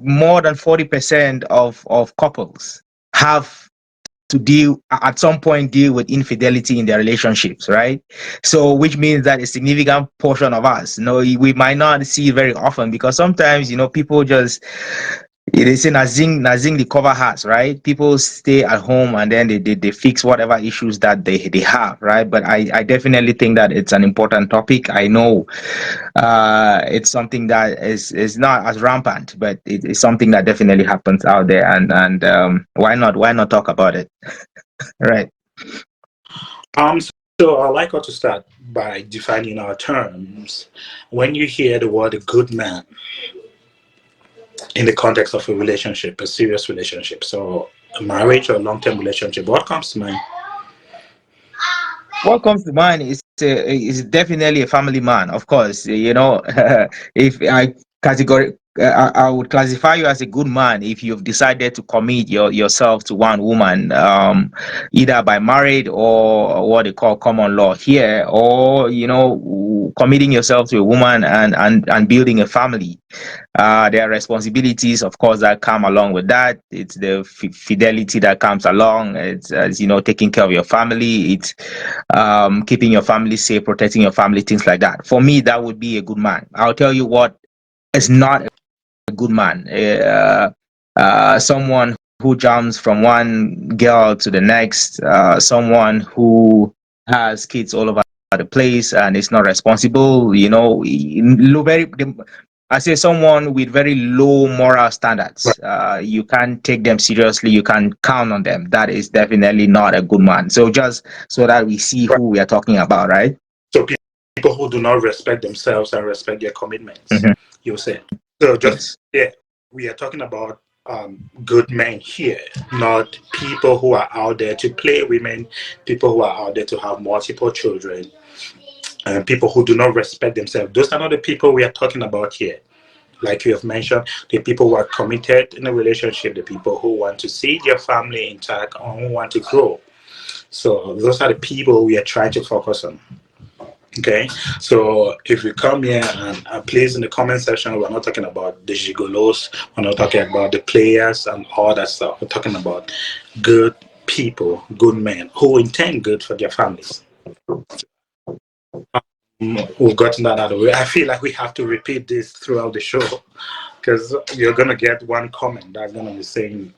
more than 40% of couples have to at some point deal with infidelity in their relationships, right? So which means that a significant portion of us, we might not see it very often, because sometimes, people just, they say nazing the cover has, right? People stay at home and then they fix whatever issues that they have, right? But I definitely think that it's an important topic. I know it's something that is not as rampant, but it is something that definitely happens out there, and why not talk about it? Right. Um, so I'd like us to start by defining our terms. When you hear the word a good man in the context of a relationship, a serious relationship, so a marriage or a long-term relationship, what comes to mind? What comes to mind is definitely a family man, of course. If I categorize, I would classify you as a good man if you've decided to commit yourself to one woman, either by marriage or what they call common law here, or committing yourself to a woman and building a family. There are responsibilities, of course, that come along with that. It's the fidelity that comes along. It's taking care of your family. It's keeping your family safe, protecting your family, things like that. For me, that would be a good man. I'll tell you what is not a good man. Someone who jumps from one girl to the next. Someone who has kids all over the place and is not responsible. I say someone with very low moral standards. You can't take them seriously. You can count on them. That is definitely not a good man. So just so that we see who we are talking about, right? So people who do not respect themselves and respect their commitments, Mhm. you say. So Yes. we are talking about good men here, not people who are out there to play women, people who are out there to have multiple children, and people who do not respect themselves. Those are not the people we are talking about here. Like you have mentioned, the people who are committed in a relationship, the people who want to see their family intact or who want to grow. So those are the people we are trying to focus on. Okay, so if you come here and please in the comment section, we're not talking about the gigolos, we're not talking about the players and all that stuff. We're talking about good people, good men who intend good for their families. We've gotten that out of the way. I feel like we have to repeat this throughout the show because you're gonna get one comment that's gonna be saying,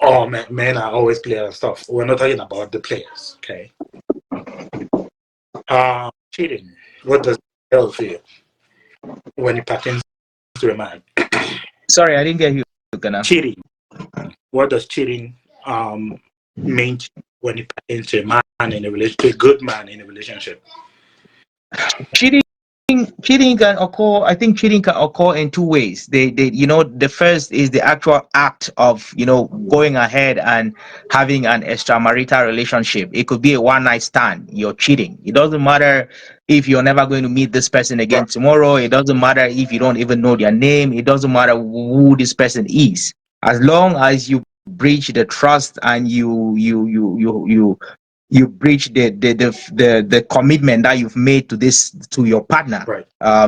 oh, men are always players and stuff. We're not talking about the players, okay? Cheating. What does it feel when it pertains to a man? Sorry, I didn't get you, Ghana. Cheating. What does cheating mean when it pertains to a man in a relationship, to a good man in a relationship? Cheating cheating can occur. I think cheating can occur in two ways. The first is the actual act of going ahead and having an extramarital relationship. It could be a one night stand. You're cheating. It doesn't matter if you're never going to meet this person again tomorrow. It doesn't matter if you don't even know their name. It doesn't matter who this person is. As long as you breach the trust and you breach the commitment that you've made to your partner, Right.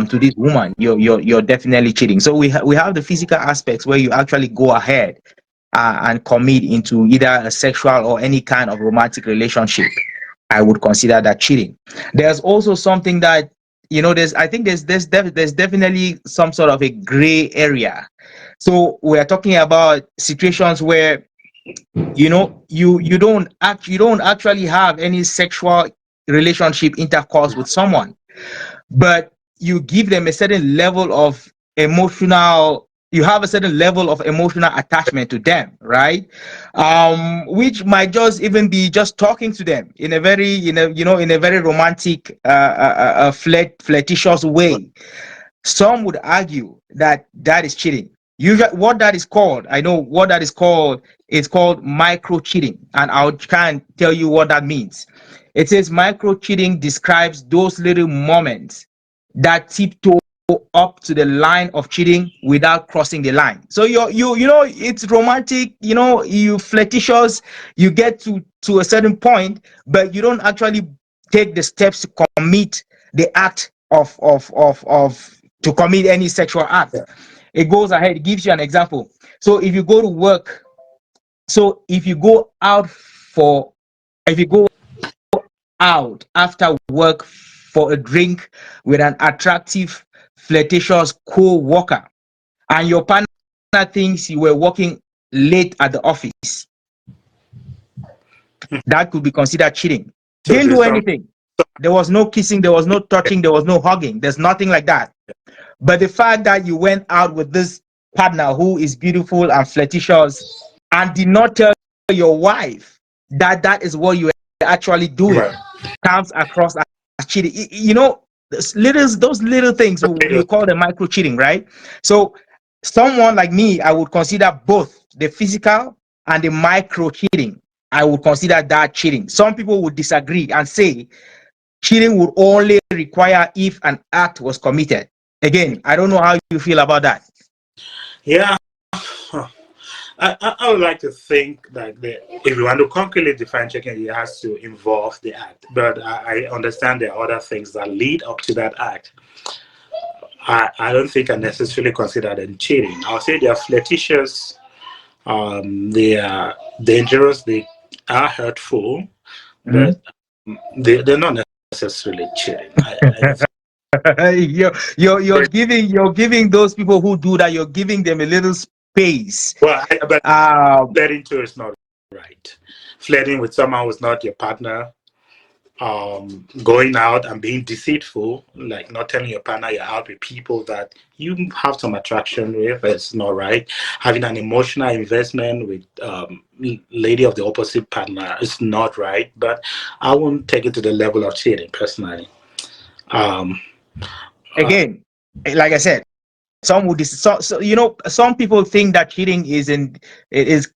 to this woman, you're definitely cheating. So we have the physical aspects where you actually go ahead and commit into either a sexual or any kind of romantic relationship. I would consider that cheating. There's also something that there's definitely some sort of a gray area. So we are talking about situations where you don't actually have any sexual relationship intercourse with someone, but you give them a certain level of emotional you have a certain level of emotional attachment to them, right? Which might just even be just talking to them in a very in a very romantic flirtatious way. Some would argue that that is cheating. What that is called, I know what that is called. It's called micro cheating, and I'll try and tell you what that means. It says micro cheating describes those little moments that tiptoe up to the line of cheating without crossing the line. So it's romantic, you flirtatious, you get to a certain point, but you don't actually take the steps to commit the act of to commit any sexual act. Yeah. it goes ahead, it gives you an example. So if you go to work, so if you go out for, if you go out after work for a drink with an attractive, flirtatious co-worker, and your partner thinks you were working late at the office, that could be considered cheating. So Didn't there's do some. anything. There was no kissing, there was no touching, there was no hugging. There's nothing like that. But the fact that you went out with this partner who is beautiful and flirtatious and did not tell your wife that that is what you were actually doing Right. comes across as cheating. You know, those little things we call the micro cheating, right? So someone like me, I would consider both the physical and the micro cheating. I would consider that cheating. Some people would disagree and say cheating would only require if an act was committed. Again, I don't know how you feel about that. Yeah. I would like to think that if you want to concretely define checking, it has to involve the act. But I understand there are other things that lead up to that act. I don't think I necessarily consider them cheating. I'll say they are flirtatious, they are dangerous, they are hurtful, Mhm. but they're not necessarily cheating. I don't think. You're giving those people who do that, you're giving them a little space. Well, but Um, flirting too is not right. Flirting with someone who's not your partner, going out and being deceitful, like not telling your partner you're out with people that you have some attraction with, it's not right. Having an emotional investment with lady of the opposite partner is not right. But I won't take it to the level of cheating personally. Um, uh, Again, like I said, some would so you know, some people think that cheating is in it is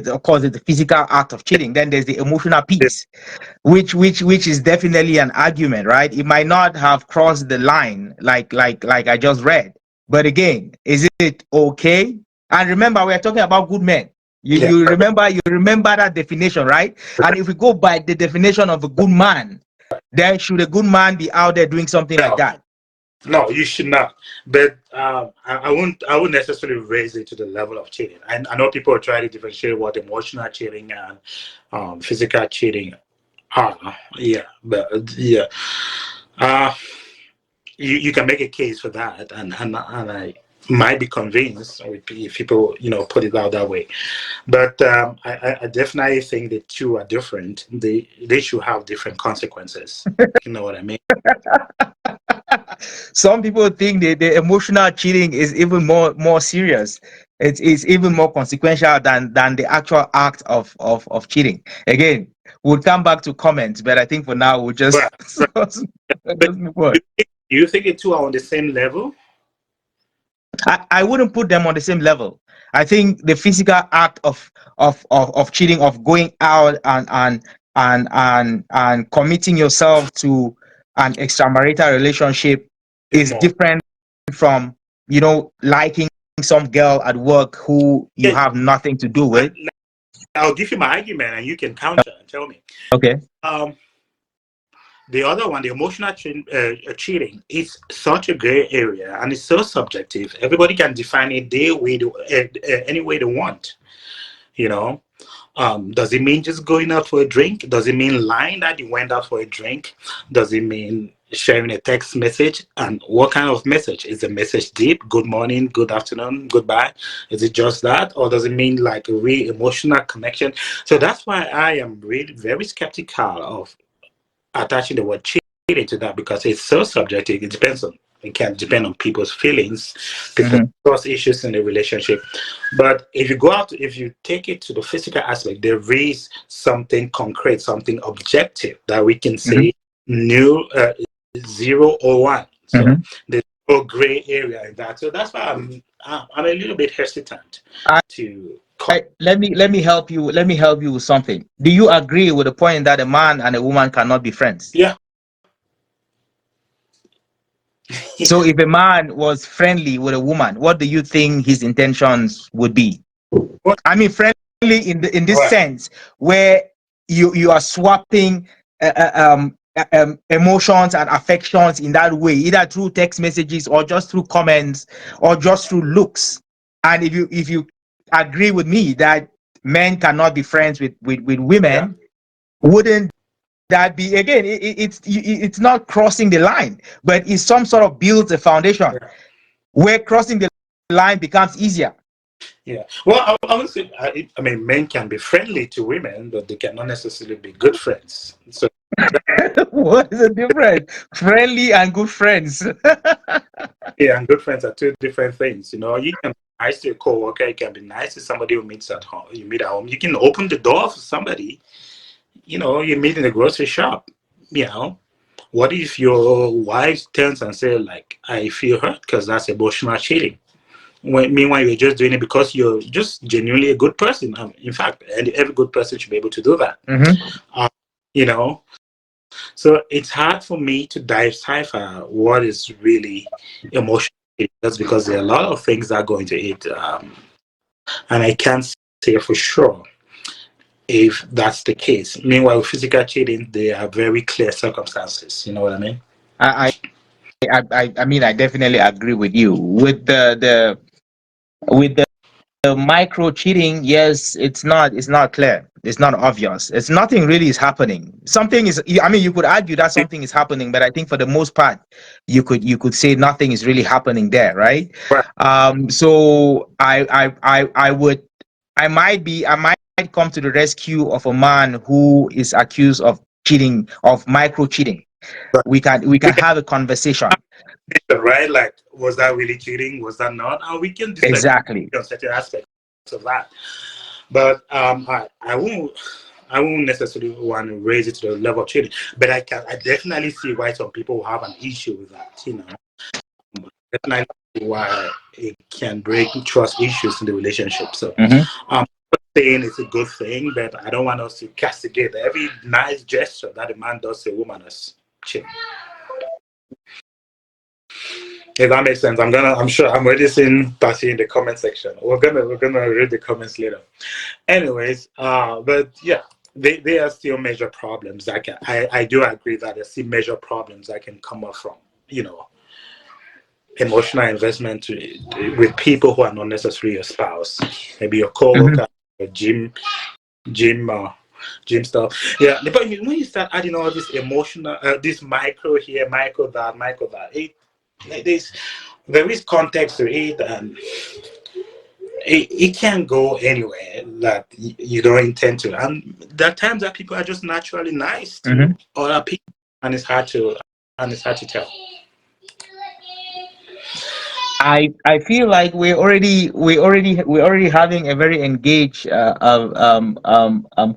of course it's the physical act of cheating. Then there's the emotional piece, which is definitely an argument, right? It might not have crossed the line like I just read, but again, is it okay? And remember, we are talking about good men. you yeah, you remember you remember that definition, right? And if we go by the definition of a good man, then should a good man be out there doing something like no, that? no, you should not. But I won't. I won't necessarily raise it to the level of cheating. I know people are trying to differentiate what emotional cheating and physical cheating are. Yeah, but yeah, uh, you can make a case for that, and I might be convinced if people put it out that way. But I definitely think the two are different. They should have different consequences. You know what I mean? Some people think the emotional cheating is even more serious. It's even more consequential than the actual act of cheating. Again, we'll come back to comments, but I think for now we'll just Right, right. just But move on. you think the two are on the same level? I wouldn't put them on the same level. I think the physical act of cheating, of going out and committing yourself to an extramarital relationship, Is is more. different from liking some girl at work who you Yeah, have nothing to do with. I'll give you my argument, and you can counter and tell me. Okay. Um, the other one, the emotional cheating, is such a gray area, and it's so subjective. Everybody can define it any way they want. You know, does it mean just going out for a drink? Does it mean lying that you went out for a drink? Does it mean sharing a text message? And what kind of message? Is the message deep? Good morning, good afternoon, goodbye? Is it just that? Or does it mean like a real emotional connection? So that's why I am really very skeptical of attaching the word cheating to that, because it's so subjective. It can depend on people's feelings, people's Mhm, trust issues in the relationship. But if you take it to the physical aspect, there is something concrete, something objective that we can mhm, say new, 0 or 1. So mhm. there's no gray area in that. So that's why I'm a little bit hesitant I, to. let me help you with something. Do you agree with the point that a man and a woman cannot be friends? Yeah. So if a man was friendly with a woman, what do you think his intentions would be? What? I mean, friendly in this Right. sense where you are swapping emotions and affections in that way, either through text messages or just through comments or just through looks. And if you agree with me that men cannot be friends with Yeah. women, wouldn't that be, again, it's not crossing the line, but it's some sort of builds a foundation Yeah. where crossing the line becomes easier. Yeah. Well, I would say, I mean, men can be friendly to women, but they cannot necessarily be good friends. So, What is the difference? Friendly and good friends. yeah, and good friends are two different things. You know, you can be nice to a coworker, you can be nice to somebody who meets at home. You meet at home. You can open the door for somebody. You know, you meet in the grocery shop. You know, what if your wife turns and say like, "I feel hurt," because that's emotional cheating. Meanwhile, you're just doing it because you're just genuinely a good person. In fact, and every good person should be able to do that. Mm-hmm. Um, you know, so it's hard for me to decipher what is really emotional. That's because there are a lot of things that go into it, and I can't say for sure if that's the case. Meanwhile, with physical cheating, there are very clear circumstances. You know what I mean? I, I mean, I definitely agree with you. With the micro cheating, yes, it's not clear. It's not obvious. It's nothing really is happening. Something is, I mean, you could argue that something is happening, but I think for the most part, you could say nothing is really happening there, right? Right. So I might come to the rescue of a man who is accused of cheating, of micro cheating. But We can we can have a conversation. decide, right? Like, was that really cheating? Was that not? And we can disagree Exactly. on certain aspects of that. But I won't necessarily want to raise it to the level of cheating. But I definitely see why some people have an issue with that. You know, definitely see why it can break trust issues in the relationship. So Hmm. I'm not saying it's a good thing, but I don't want us to castigate every nice gesture that a man does to a woman as cheating. If that makes sense, I'm sure I'm already seeing Patty in the comment section. We're gonna read the comments later. Anyways, but yeah, they are still major problems. I do agree that there's still major problems that can come up from, you know, emotional investment with people who are not necessarily your spouse, maybe your Hmm. coworker, your gym, gym stuff. Yeah, but when you start adding all this emotional, this micro here, micro that, there's there is context to it, and it can go anywhere that you don't intend to. And there are times that people are just naturally nice to Hmm. other people, and it's hard to tell. I feel like we're already having a very engaged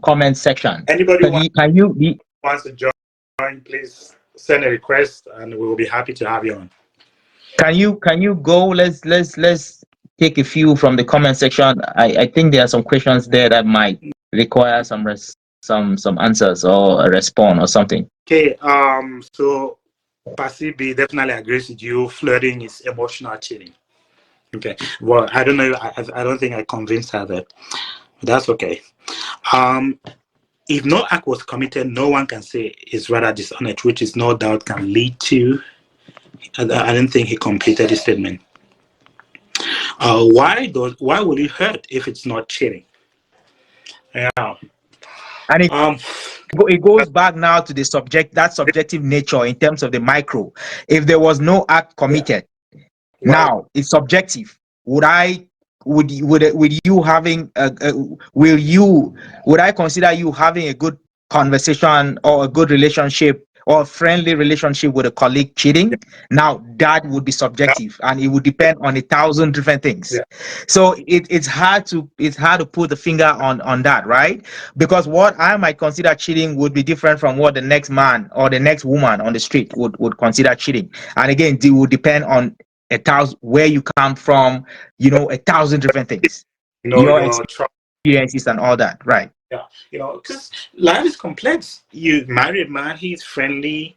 comment section. Anybody who Can you wants to join, please send a request, and we will be happy to have you on. can you go? Let's take a few from the comment section. I think there are some questions there that might require some answers or a response or something. Okay. So Pasi B definitely agrees with you. Flirting is emotional cheating. Okay. Well, I don't know. I don't think I convinced her that. But that's okay. Um, if no act was committed, no one can say it's rather dishonest, which is no doubt can lead to. I don't think he completed his statement. Why will it hurt if it's not cheating? Yeah. And Um. it goes back now to the subjective nature in terms of the micro. If there was no act Yeah. committed, Why? now it's subjective. Would you having will you would I consider you having a good conversation or a good relationship or a friendly relationship with a colleague Yeah. cheating? Now that would be subjective, and it would depend on a thousand different things. Yeah. So it's hard to put the finger on that, right? Because what I might consider cheating would be different from what the next man or the next woman on the street would consider cheating. And again, it would depend on a thousand, where you come from, a thousand different things, You know your your trust. experiences and all that, right? Yeah. You know, because life is complex. You marry a man, he's friendly.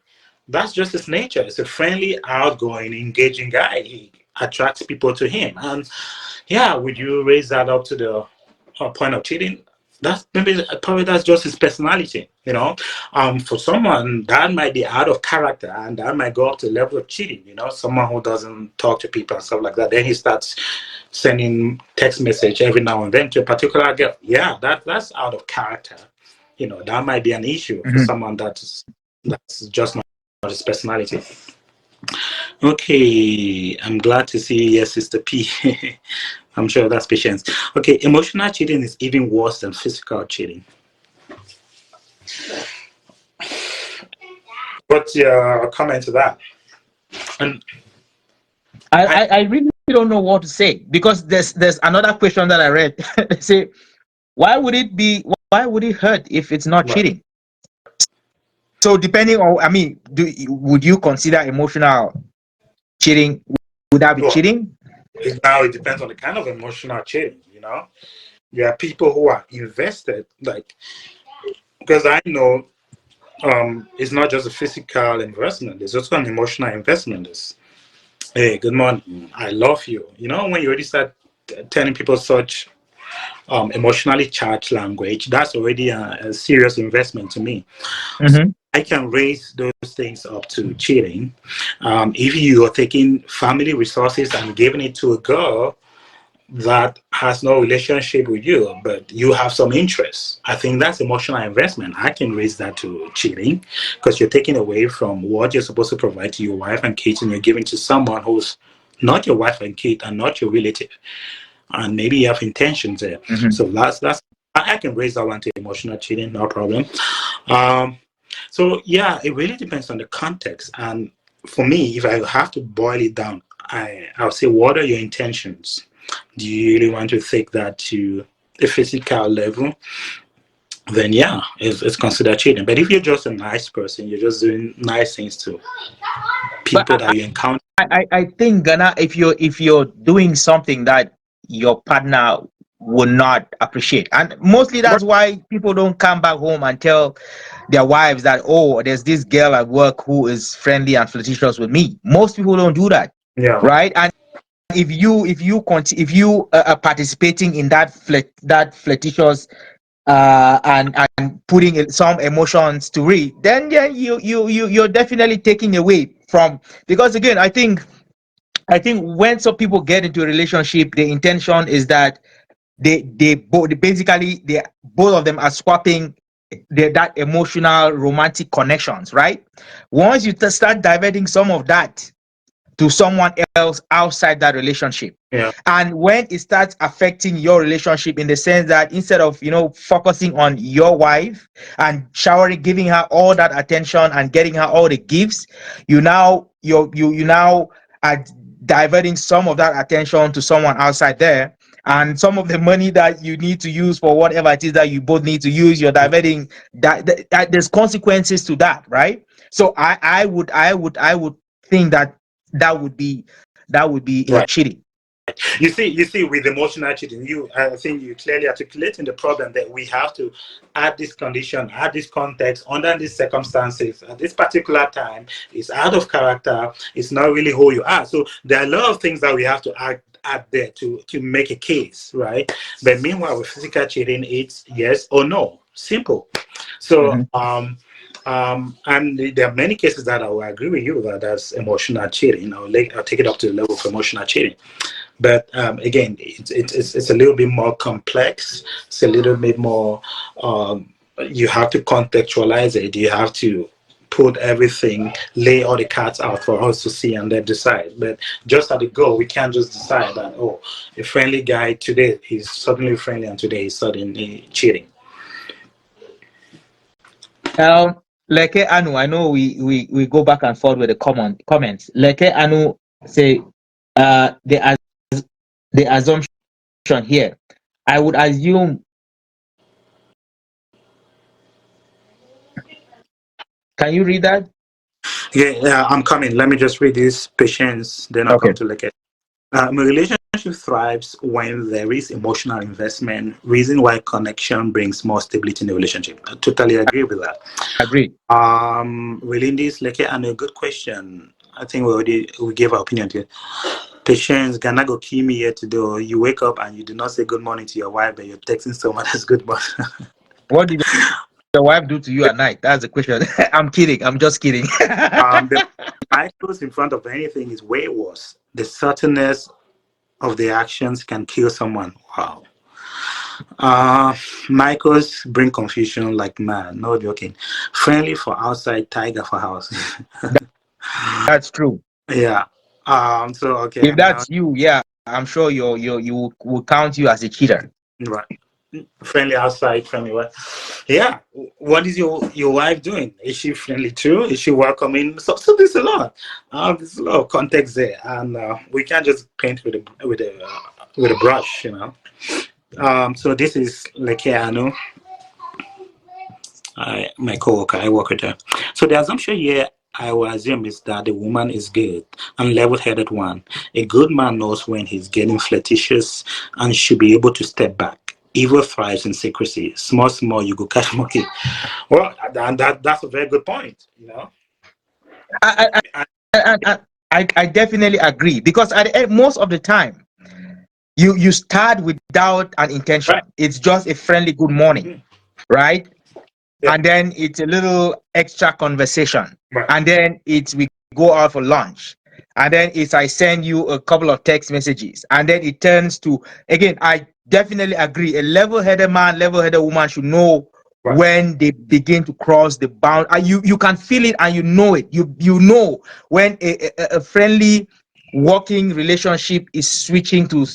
That's just his nature. It's a friendly, outgoing, engaging guy. He attracts people to him. And yeah, would you raise that up to the point of cheating? That's maybe probably that's just his personality, you know. For someone that might be out of character and that might go up to the level of cheating, you know, someone who doesn't talk to people and stuff like that. Then he starts sending text message every now and then to a particular girl. Yeah, that's out of character. You know, that might be an issue for Mhm. someone that's just not his personality. Okay, I'm glad to see you, yes, Sister P. I'm sure that's patience. Okay, emotional cheating is even worse than physical cheating. What's your comment to that? And I, I really don't know what to say, because there's another question that I read. They say, why would it hurt if it's not right, cheating? So depending on, I mean, would you consider emotional cheating? Would that be well, cheating? now it depends on the kind of emotional cheating. You know, there are people who are invested, like because I know it's not just a physical investment; it's also an emotional investment. It's, hey, good morning, I love you. You know, when you already start telling people such emotionally charged language, that's already a serious investment to me. So Mm-hmm. I can raise those things up to cheating. If you are taking family resources and giving it to a girl that has no relationship with you, but you have some interest, I think that's emotional investment. I can raise that to cheating because you're taking away from what you're supposed to provide to your wife and kids, and you're giving to someone who's not your wife and kid and not your relative, and maybe you have intentions there. Mm-hmm. So that's I can raise that one to emotional cheating, no problem. Um, so yeah, it really depends on the context. And for me, if I have to boil it down, I'll say, what are your intentions? Do you really want to take that to a physical level? Then yeah, it's considered cheating. But if you're just a nice person, you're just doing nice things to But people that you encounter. I think, Ghana, if you're doing something that your partner will not appreciate, and mostly that's why people don't come back home and tell their wives that, oh, there's this girl at work who is friendly and flirtatious with me. Most people don't do that, Yeah, right? And if you are participating in that flirtatious and putting some emotions to it, then yeah, you're definitely taking away from, because again, I think when some people get into a relationship, the intention is that they both basically they both of them are swapping that emotional romantic connections, right? Once you start diverting some of that to someone else outside that relationship, yeah, and when it starts affecting your relationship, in the sense that instead of focusing on your wife and showering, giving her all that attention and getting her all the gifts, you now are diverting some of that attention to someone outside there, and some of the money that you need to use for whatever it is that you both need to use, you're diverting that there's consequences to that, right? So I would think that that would be right. cheating. You see, with emotional cheating, I think you clearly articulating the problem that we have to add this condition, add this context, under these circumstances, at this particular time, it's out of character, it's not really who you are. So there are a lot of things that we have to add there to make a case, right? But meanwhile, with physical cheating, it's yes or no, simple. So Mm-hmm. and there are many cases that I will agree with you that that's emotional cheating. I'll take it up to the level of emotional cheating. But again, it's a little bit more complex. It's a little bit more. You have to contextualize it. You have to put everything, lay all the cards out for us to see and then decide. But just at the go, we can't just decide that, oh, a friendly guy today he's suddenly friendly and today he's suddenly cheating. Leke Anu, I know we go back and forth with the common comments. Leke Anu say, the assumption here, I would assume. Can you read that? Yeah, I'm coming. Let me just read this patience, then I'll come Okay. to look at. A relationship thrives when there is emotional investment. Reason why connection brings more stability in the relationship. I totally agree with that. Agreed. Relindis, Leke, and a good question. I think we gave our opinion to it. Patience, gonna go kill me here today. Or you wake up and you do not say good morning to your wife, but you're texting someone that's good morning. What did your wife do to you at night? That's the question. I'm kidding. I'm just kidding. The micros in front of anything is way worse. The subtleness of the actions can kill someone. Wow. Uh, Micros bring confusion like man. No joking. Friendly for outside, tiger for house. That's true. Yeah. So okay. If Now that's you, yeah, I'm sure you will count you as a cheater. right. Friendly outside, friendly what? Yeah. What is your wife doing? Is she friendly too? Is she welcoming? So there's a lot. There's a lot of context there, and we can't just paint with a brush, you know. So this is Lekeano, my coworker. I work with her. So the assumption here, I will assume, is that the woman is good and level-headed one. A good man knows when he's getting flirtatious and should be able to step back. Evil thrives in secrecy. Small, small, you go catch monkey. Well, and that's a very good point. You know. I I, I, I definitely agree because at the end, most of the time you start without an intention. right. It's just a friendly good morning, Mhm. right? Yeah. And then it's a little extra conversation, Right. and then it's we go out for lunch, and then it's I send you a couple of text messages, and then it turns to again. I definitely agree. A level-headed man, level-headed woman should know Right. when they begin to cross the bound. You can feel it and you know it. You know when a friendly working relationship is switching to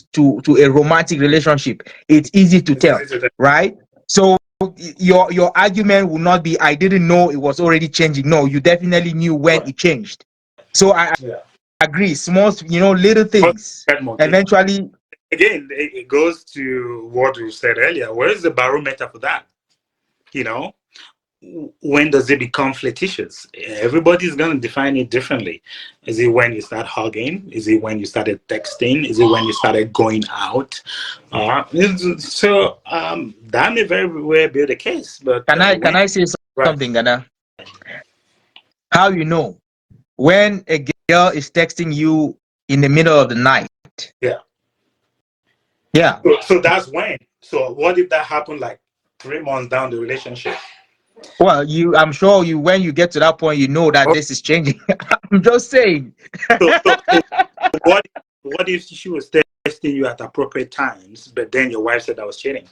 a romantic relationship. It's easy to It's tell, easy to do. right? So your argument will not be I didn't know it was already changing. No, you definitely knew when Right. it changed. So I Yeah. agree. Small, little But things that monkey. eventually. Again, it goes to what we said earlier. Where is the barometer for that? You know, when does it become flirtatious? Everybody's going to define it differently. Is it when you start hugging? Is it when you started texting? Is it when you started going out? That may very well be the case. But Can I say right, something, Gana? How you know when a girl is texting you in the middle of the night? yeah. Yeah. So that's when. So what if that happened like 3 months down the relationship? Well, I'm sure you when you get to that point, you know that Oh, this is changing. I'm just saying. so what? What if she was texting you at appropriate times, but then your wife said I was cheating?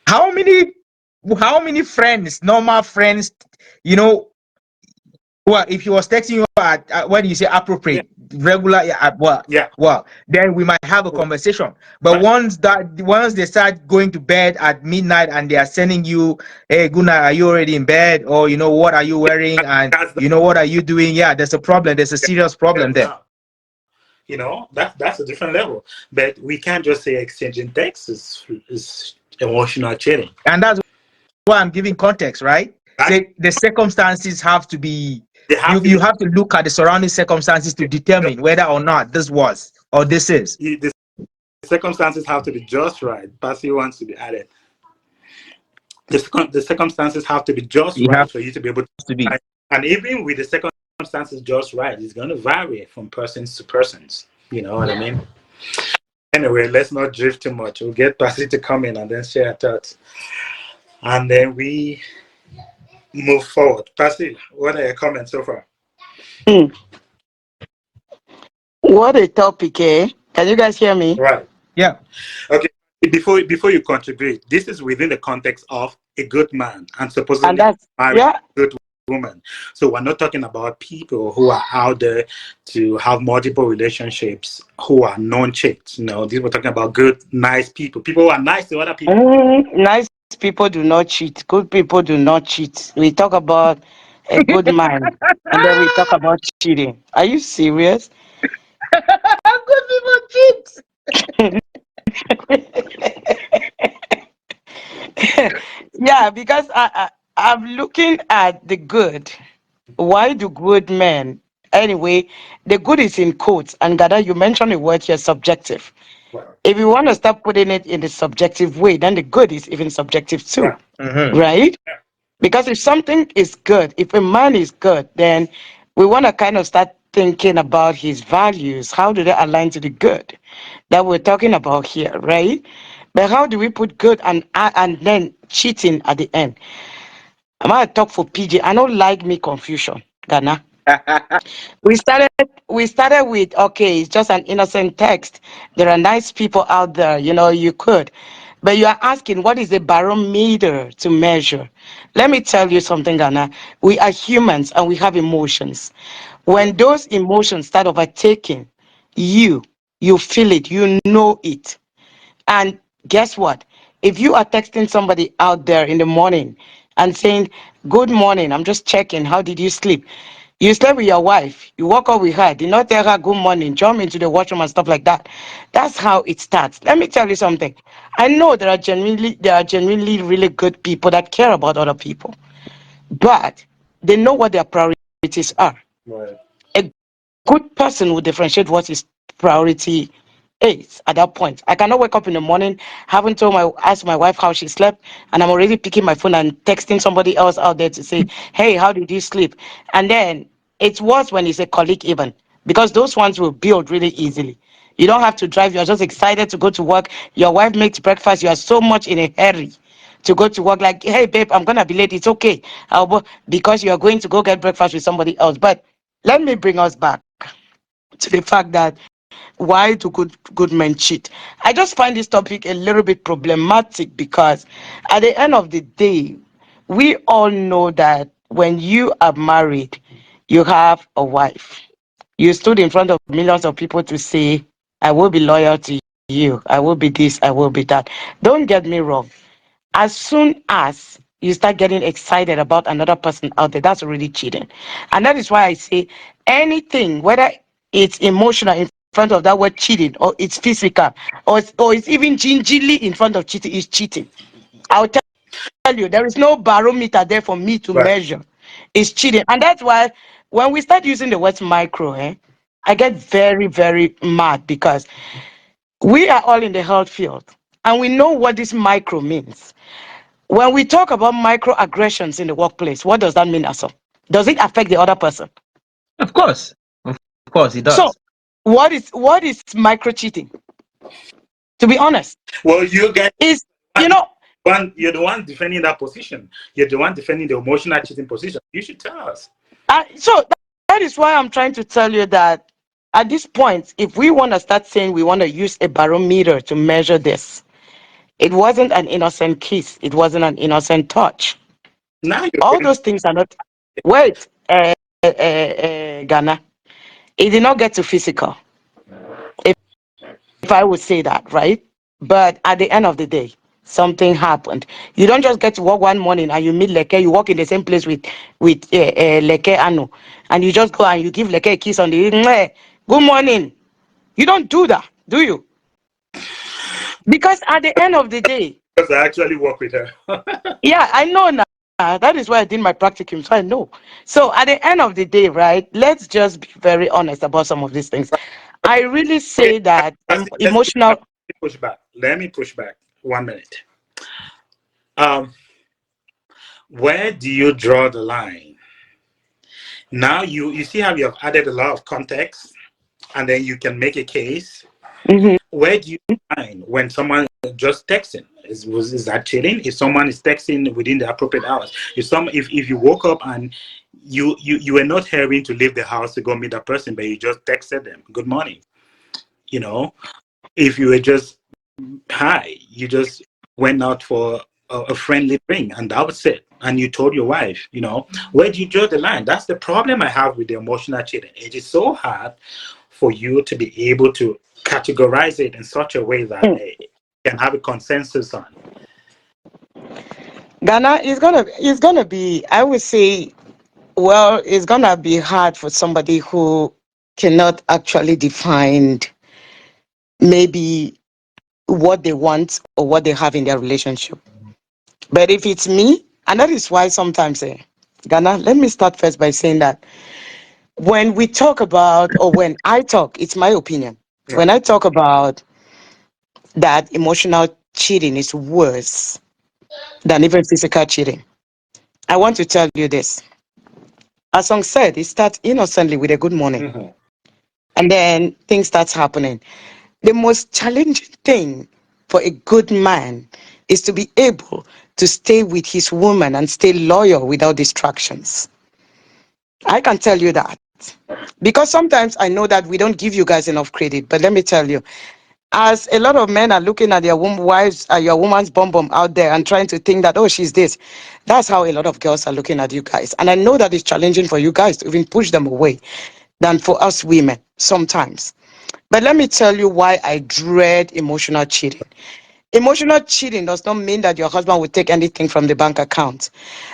how many how many friends, normal friends, you know, well, if he was texting you at when you say Yeah, appropriate, regular, yeah, yeah, then we might have a conversation. But right. once they start going to bed at midnight and they are sending you, hey, good night, are you already in bed? Or what are you wearing? And That's the what are you doing? Yeah, there's a problem. There's a serious problem level there. now. That's a different level. But we can't just say exchanging texts is emotional cheating. And that's why I'm giving context, right? That Say the circumstances have to be they have to you be have to look at the surrounding circumstances to just, determine whether or not this was or this is. the circumstances have to be just right. Passy wants to be added. The circumstances have to be just You have right for you to be able to. to be. And even with the circumstances just right, it's going to vary from persons to persons. You know what I mean? Anyway, let's not drift too much. We'll get Passy to come in and then share thoughts. And then we move forward. Passy, what are your comments so far? Hmm. What a topic, eh? Can you guys hear me? Right. Yeah. Okay. Before you contribute, this is within the context of a good man and And supposedly that's, married yeah, a good woman. So we're not talking about people who are out there to have multiple relationships who are non-chicks. No, this we're talking about good, nice people. People who are nice to other people. nice people do not cheat. Good people do not cheat. We talk about a good man and then we talk about cheating. Are you serious? Good people cheat. Yeah, because I'm looking at the good. Why do good men? Anyway, the good is in quotes. And Gada, you mentioned the word here, subjective. Right. If you want to start putting it in the subjective way, then the good is even subjective too, Right. Mm-hmm. right? Because if something is good, if a man is good, then we want to kind of start thinking about his values. How do they align to the good that we're talking about here, right? But how do we put good and then cheating at the end? I'm gonna talk for PJ. I don't like me confusion, Ghana. We started we started with, okay, it's just an innocent text. There are nice people out there, you could. But you are asking what is a barometer to measure? Let me tell you something, Ghana. We are humans and we have emotions. Yeah. When those emotions start overtaking you, you feel it, you know it. And guess what? If you are texting somebody out there in the morning and saying, "Good morning, I'm just checking, how did you sleep?" You slept with your wife, you woke up with her, did not tell her good morning, jump into the washroom and stuff like that. That's how it starts. Let me tell you something. I know there are genuinely really good people that care about other people, but they know what their priorities are. Right. A good person will differentiate what his priority is at that point. I cannot wake up in the morning, haven't asked my wife how she slept, and I'm already picking my phone and texting somebody else out there to say, "Hey, how did you sleep?" And then it's worse when it's a colleague even, because those ones will build really easily. You don't have to drive, you're just excited to go to work. Your wife makes breakfast, you are so much in a hurry to go to work, like, "Hey babe, I'm gonna be late, it's okay." Because you are going to go get breakfast with somebody else. But let me bring us back to the fact that, why do good men cheat? I just find this topic a little bit problematic because at the end of the day, we all know that when you are married, you have a wife. You stood in front of millions of people to say, "I will be loyal to you. I will be this, I will be that." Don't get me wrong. As soon as you start getting excited about another person out there, that's already cheating. And that is why I say anything, whether it's emotional in front of that word cheating, or it's physical, or it's even gingerly in front of cheating, is cheating. I'll tell you, there is no barometer there for me to Right. measure. It's cheating. And that's why when we start using the word micro, I get very, very mad because we are all in the health field and we know what this micro means. When we talk about microaggressions in the workplace, what does that mean, Aso? Does it affect the other person? Of course. Of course it So, does. what is micro cheating? To be honest, Well, you guys, is you know, you're the one defending that position. You're the one defending the emotional cheating position. You should tell us. so that is why I'm trying to tell you that at this point, if we want to start saying we want to use a barometer to measure this, it wasn't an innocent kiss, it wasn't an innocent touch. Now you're All going. those things are not. Wait, Ghana. It did not get to physical, if I would say that, right? But at the end of the day, something happened. You don't just get to work one morning and you meet Leke, you work in the same place with Leke Anu, and you just go and you give Leke a kiss on the "Mwah, good morning." You don't do that, do you? Because at the end of the day, Because I actually work with her. yeah, I know now. That is why I did my practicum, so I know. So at the end of the day, right? Let's just be very honest about some of these things. I really Okay, say that let's push back. emotional. Let me push back. Let me push back. 1 minute. Um, where do you draw the line? Now you see how you have added a lot of context, and then you can make a case. Mhm. Where do you find when someone just texting? Is that cheating? If someone is texting within the appropriate hours, if you woke up and you were not hurrying to leave the house to go meet that person, but you just texted them, "Good morning." You know, if you were just hi, you just went out for a friendly drink, and that was it. And you told your wife, where do you draw the line? That's the problem I have with the emotional cheating. It is so hard for you to be able to categorize it in such a way that you can have a consensus on. Ghana is gonna be, I would say, well, it's gonna be hard for somebody who cannot actually define maybe what they want or what they have in their relationship. But if it's me, and that is why sometimes, Ghana, let me start first by saying that when we talk about, or when I talk, it's my opinion. When Right. I talk about that emotional cheating is worse than even physical cheating, I want to tell you this. As song said, it starts innocently with a good morning. Mhm. And then things starts happening. The most challenging thing for a good man is to be able to stay with his woman and stay loyal without distractions. I can tell you that. Because sometimes I know that we don't give you guys enough credit, but let me tell you, as a lot of men are looking at their wives, your woman's bum out there and trying to think that, oh, she's this. That's how a lot of girls are looking at you guys. And I know that it's challenging for you guys to even push them away than for us women sometimes. But let me tell you why I dread emotional cheating. Emotional cheating does not mean that your husband will take anything from the bank account.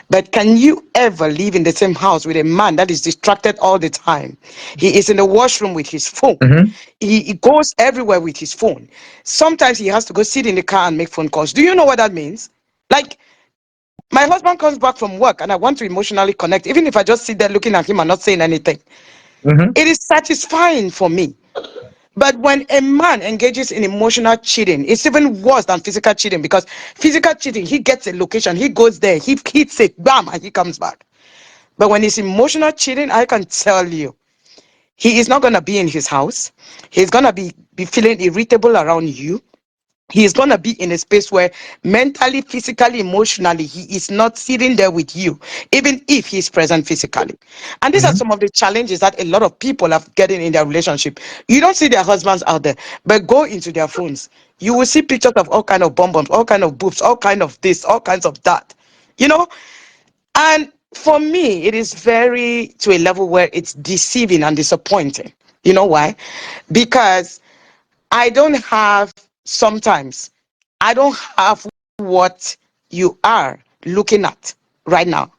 But can you ever live in the same house with a man that is distracted all the time? He is in the washroom with his phone. Mm-hmm. He goes everywhere with his phone. Sometimes he has to go sit in the car and make phone calls. Do you know what that means? Like, my husband comes back from work and I want to emotionally connect, even if I just sit there looking at him and not saying anything. Mm-hmm. It is satisfying for me. But when a man engages in emotional cheating, it's even worse than physical cheating, because physical cheating, he gets a location, he goes there, he hits it, bam, and he comes back. But when it's emotional cheating, I can tell you, he is not going to be in his house. He's going to be feeling irritable around you. He is going to be in a space where mentally, physically, emotionally, he is not sitting there with you, even if he's present physically. And these are Mm-hmm. some of the challenges that a lot of people are getting in their relationship. You don't see their husbands out there, but go into their phones. You will see pictures of all kind of bonbons, all kind of boobs, all kind of this, all kinds of that. You know, and for me, it is very to a level where it's deceiving and disappointing. You know why? Because I don't have, sometimes, I don't have what you are looking at right now.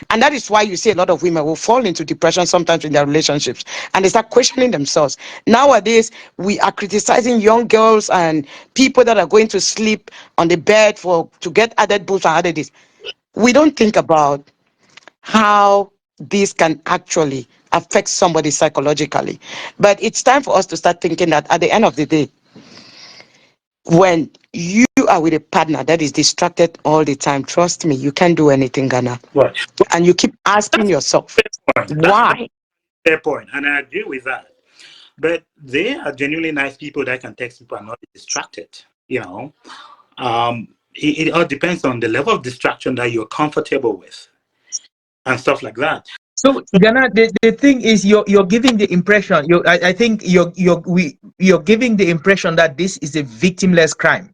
And that is why you see a lot of women will fall into depression sometimes in their relationships and they start questioning themselves. Nowadays, we are criticizing young girls and people that are going to sleep on the bed for to get added boobs and added this. We don't think about how this can actually affect somebody psychologically. But it's time for us to start thinking that at the end of the day, when you are with a partner that is distracted all the time, trust me, you can't do anything, Ghana. Right. And you keep asking That's yourself, a fair point. That's a why? fair point, and I agree with that. But they are genuinely nice people that can text people and not be distracted. You know, it all depends on the level of distraction that you're comfortable with and stuff like that. So Ghana, the thing is, you're giving the impression. I think you're giving the impression that this is a victimless crime.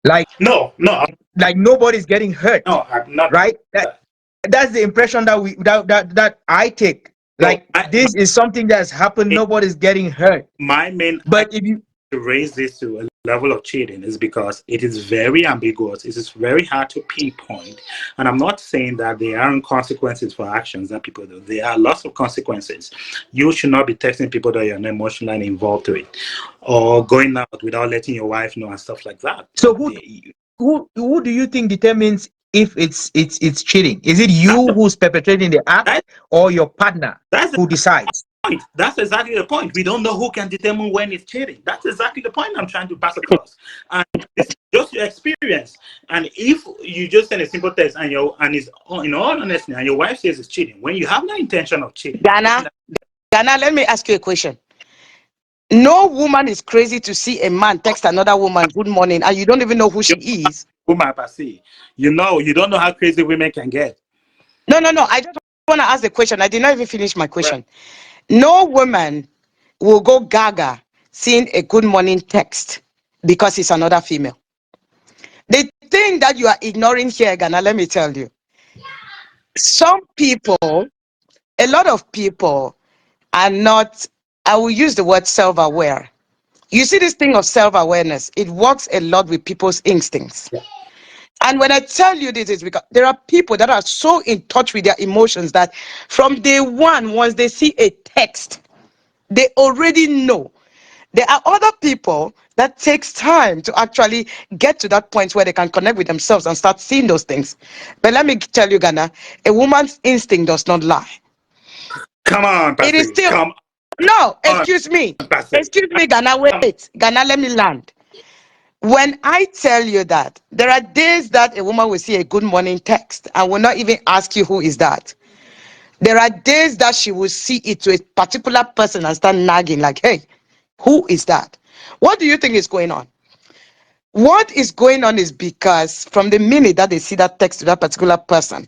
Like No, no, like nobody's getting hurt, no, I'm not. right? That's the impression that I take. No, Like this is something that's happened. Nobody's getting hurt. my main But if you to raise this to a level of cheating is because it is very ambiguous. It is very hard to pinpoint. And I'm not saying that there aren't consequences for actions that people do. There are lots of consequences. You should not be texting people that you're not emotionally involved with, or going out without letting your wife know and stuff like that. so who do you think determines if it's cheating? Is it That's you the, who's perpetrating the act, that, or your partner that's the who decides? point. That's exactly the point. We don't know who can determine when it's cheating. That's exactly the point I'm trying to pass across. And this is just your experience. And if you just send a simple text and it's in all honesty, and your wife says it's cheating, when you have no intention of cheating, Ghana, Ghana, let me ask you a question. No woman is crazy to see a man text another woman good morning and you don't even know who she you is. woman per se, you don't know how crazy women can get. No, no, no. I just want to ask the question. I did not even finish my Right. question. No woman will go gaga seeing a good morning text because it's another female. The thing that you are ignoring here, Ghana, let me tell you. Some people, a lot of people are not, I will use the word self-aware. You see this thing of self-awareness, it works a lot with people's instincts. Yeah. And when I tell you this, it's because there are people that are so in touch with their emotions that from day one, once they see a text, they already know. There are other people that takes time to actually get to that point where they can connect with themselves and start seeing those things. But let me tell you, Ghana, a woman's instinct does not lie. Come on, It is Passy. still, Come no, on, Passy. excuse me, Ghana, Come wait, Ghana, let me land. When I tell you that, there are days that a woman will see a good morning text and will not even ask you who is that. There are days that she will see it to a particular person and start nagging, like, hey, who is that? What do you think is going on? What is going on is because from the minute that they see that text to that particular person,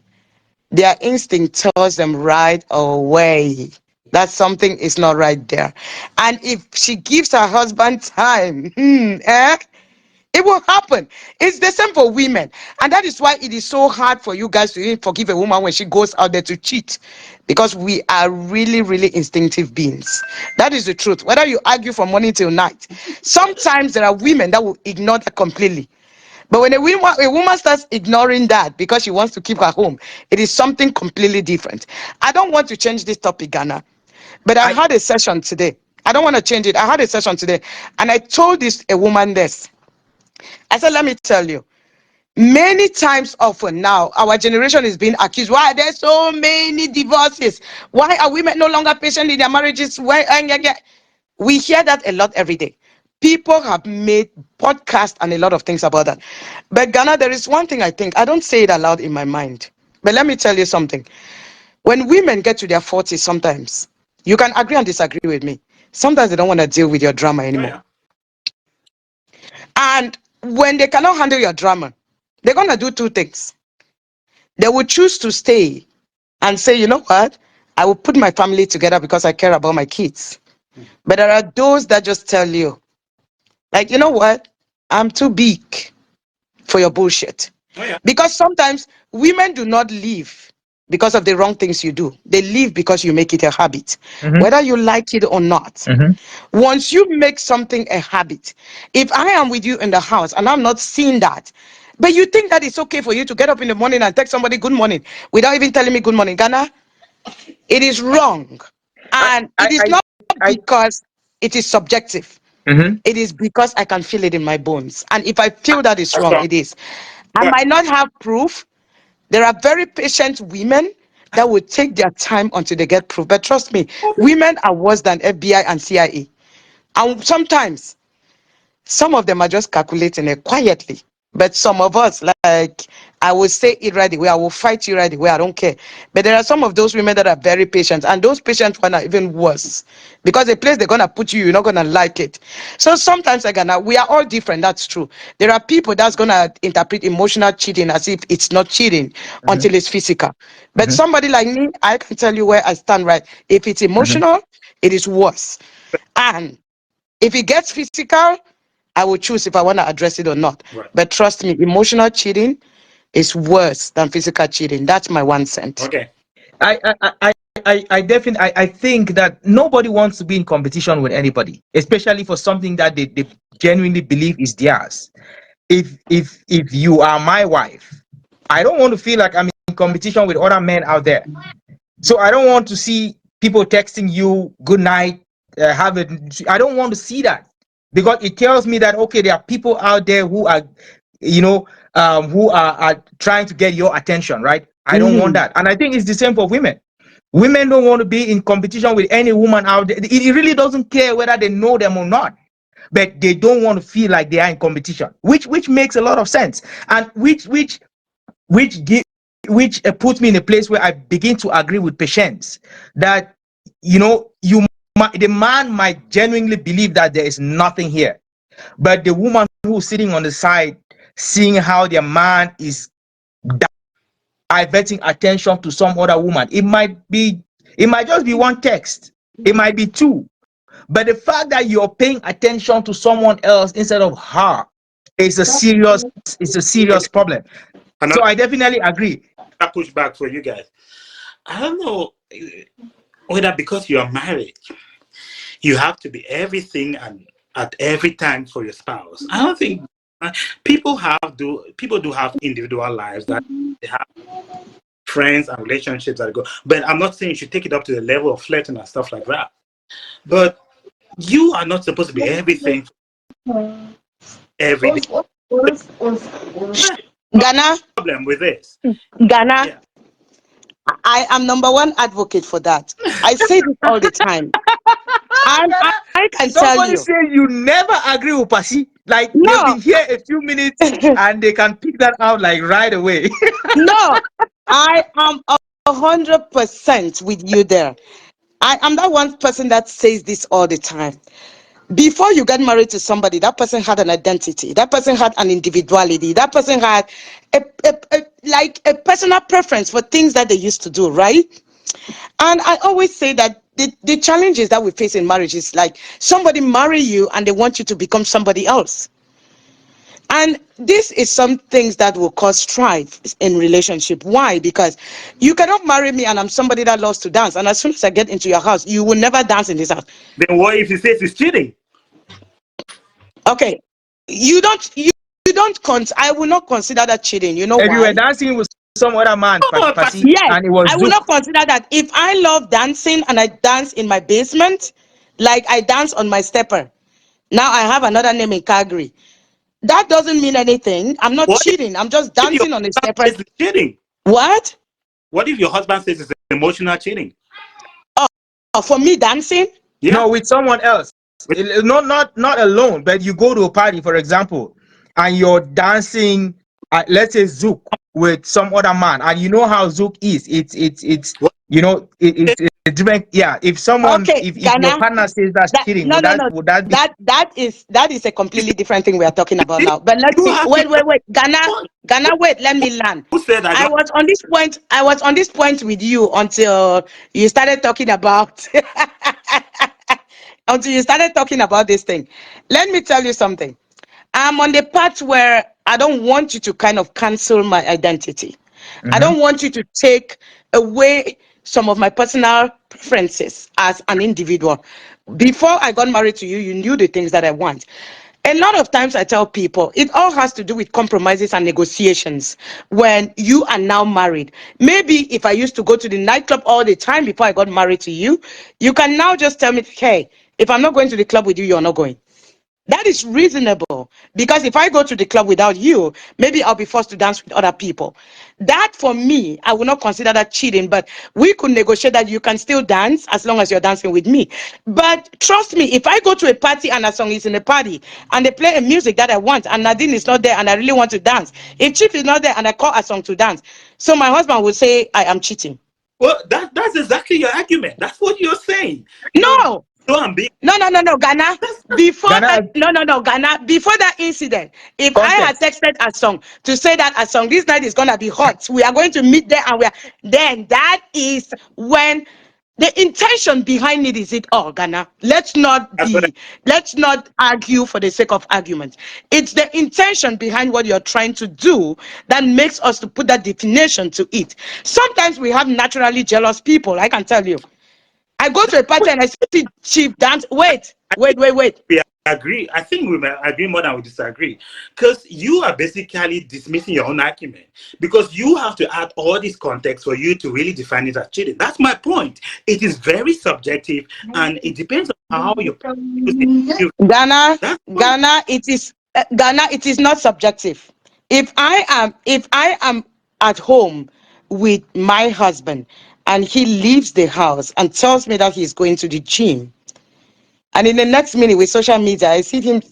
their instinct tells them right away that something is not right there. And if she gives her husband time, it will happen. It's the same for women. And that is why it is so hard for you guys to even forgive a woman when she goes out there to cheat. Because we are really, really instinctive beings. That is the truth. Whether you argue from morning till night, sometimes there are women that will ignore that completely. But when a woman starts ignoring that because she wants to keep her home, it is something completely different. I don't want to change this topic, Ghana, but I I had a session today. I don't want to change it. I had a session today, and I told this a woman this. I said, let me tell you, many times often now, our generation is being accused. Why are there so many divorces? Why are women no longer patient in their marriages? Why? We hear that a lot every day. People have made podcasts and a lot of things about that. But Ghana, there is one thing I think, I don't say it aloud in my mind. But let me tell you something. When women get to their 40s, sometimes, you can agree and disagree with me. Sometimes they don't want to deal with your drama Oh anymore. yeah. And when they cannot handle your drama, they're going to do two things. They will choose to stay and say, you know what? I will put my family together because I care about my kids. But there are those that just tell you, like, you know what? I'm too big for your bullshit. Oh yeah. Because sometimes women do not leave because of the wrong things you do. They leave because you make it a habit, Mhm, whether you like it or not. mhm, Once you make something a habit, if I am with you in the house and I'm not seeing that, but you think that it's okay for you to get up in the morning and text somebody good morning without even telling me good morning, Ghana, it is wrong. I And I it is I not I because it is subjective. mhm, It is because I can feel it in my bones. And if I feel that is That's wrong, wrong. it is. I But might not have proof. There are very patient women that will take their time until they get proof. But trust me, women are worse than FBI and CIA. And sometimes some of them are just calculating it quietly. But some of us, like, I will say it right away. I will fight you right away. I don't care. But there are some of those women that are very patient. And those patient ones are even worse. Because the place they're going to put you, you're not going to like it. So sometimes, again, we are all different. That's true. There are people that's going to interpret emotional cheating as if it's not cheating mhm, until it's physical. But mhm, somebody like me, I can tell you where I stand right. If it's mhm, emotional, it is worse. And if it gets physical, I will choose if I want to address it or not. right. But trust me, emotional cheating is worse than physical cheating. That's my 1 cent. Okay. I definitely I think that nobody wants to be in competition with anybody, especially for something that they genuinely believe is theirs. If you are my wife, I don't want to feel like I'm in competition with other men out there. So I don't want to see people texting you good night, have it. I don't want to see that because it tells me that okay, there are people out there who are, you know, who are trying to get your attention, right? I don't want Mhm. that, and I think it's the same for women. Women don't want to be in competition with any woman out there. It really doesn't care whether they know them or not, but they don't want to feel like they are in competition, which makes a lot of sense, and which give which puts me in a place where I begin to agree with Patience that the man might genuinely believe that there is nothing here, but the woman who's sitting on the side, seeing how their man is diverting attention to some other woman, it might just be one text, it might be two, but the fact that you're paying attention to someone else instead of her is a serious problem. So Another I definitely agree. pushback for you guys. I don't know whether because you are married, you have to be everything and at every time for your spouse. I don't think people do have individual lives that they have friends and relationships that go. But I'm not saying you should take it up to the level of flirting and stuff like that. But you are not supposed to be everything every day. Ghana, Problem with this. Ghana, Yeah. I am number one advocate for that. I say this all the time. And I can tell Somebody you, says you never agree with Pasi. Like they've no, been here a few minutes and they can pick that out like right away. no, I am 100% with you there. I am that one person that says this all the time. Before you get married to somebody, that person had an identity, that person had an individuality, that person had like a personal preference for things that they used to do, right? And I always say that the challenges that we face in marriage is like somebody marry you and they want you to become somebody else. And this is some things that will cause strife in relationship. Why? Because you cannot marry me and I'm somebody that loves to dance. And as soon as I get into your house, you will never dance in this house. Then what if he says he's cheating? Okay. You don't I will not consider that cheating. You know If you were why? dancing with some other man, Oh, Pasi, Yes, and it was I will Zook. not consider that. If I love dancing and I dance in my basement, like I dance on my stepper. Now I have another name in Calgary. That doesn't mean anything. I'm not what if, cheating. I'm just if your dancing on a husband stepper. says it's cheating? What? What if your husband says it's emotional cheating? Oh, for me dancing? Yeah. No, with someone else. Not alone, but you go to a party, for example, and you're dancing, let's say Zouk with some other man, and you know how Zouk is. It's What it's a different. Yeah, if someone, Okay, if your Ghana. partner says that's That cheating, no would no that no. would that be? That is a you completely different thing we are talking about see? now. But let You me have wait, people wait, wait. Ghana, wait, let me land. who said I I don't. was on this point, I was on this point with you until you started talking about until you started talking about this thing. Let me tell you something. I'm on the part where I don't want you to kind of cancel my identity. I Mhm. don't want you to take away some of my personal preferences as an individual. Before I got married to you, you knew the things that I want. A lot of times I tell people it all has to do with compromises and negotiations when you are now married. Maybe if I used to go to the nightclub all the time before I got married to you, you can now just tell me, hey, if I'm not going to the club with you, you're not going. That is reasonable because if I go to the club without you, maybe I'll be forced to dance with other people. That for me, I will not consider that cheating, but we could negotiate that you can still dance as long as you're dancing with me. But trust me, if I go to a party and a song is in a party and they play a music that I want and Nadine is not there and I really want to dance, if Chief is not there and I call a song to dance, so my husband will say I am cheating. Well, that's exactly your argument. That's what you're saying. No, So I'm being. no, Ghana. That's Before that, Ghana no, Ghana. Before that incident, if I had context. texted a song to say that a song this night is gonna be hot, we are going to meet there, and then that is when the intention behind it is it all, Ghana. that's what Let's not argue for the sake of argument. It's the intention behind what you're trying to do that makes us to put that definition to it. Sometimes we have naturally jealous people. I can tell you. I go to a party and I see Chief dance. Wait, I wait, think wait, wait. we agree. I think we may agree more than we disagree. Because you are basically dismissing your own argument. Because you have to add all this context for you to really define it as cheating. That's my point. It is very subjective and it depends on how you use it. Ghana, That's the point. Ghana. It is not subjective. If I am at home with my husband and he leaves the house and tells me that he's going to the gym, and in the next minute with social media, I see him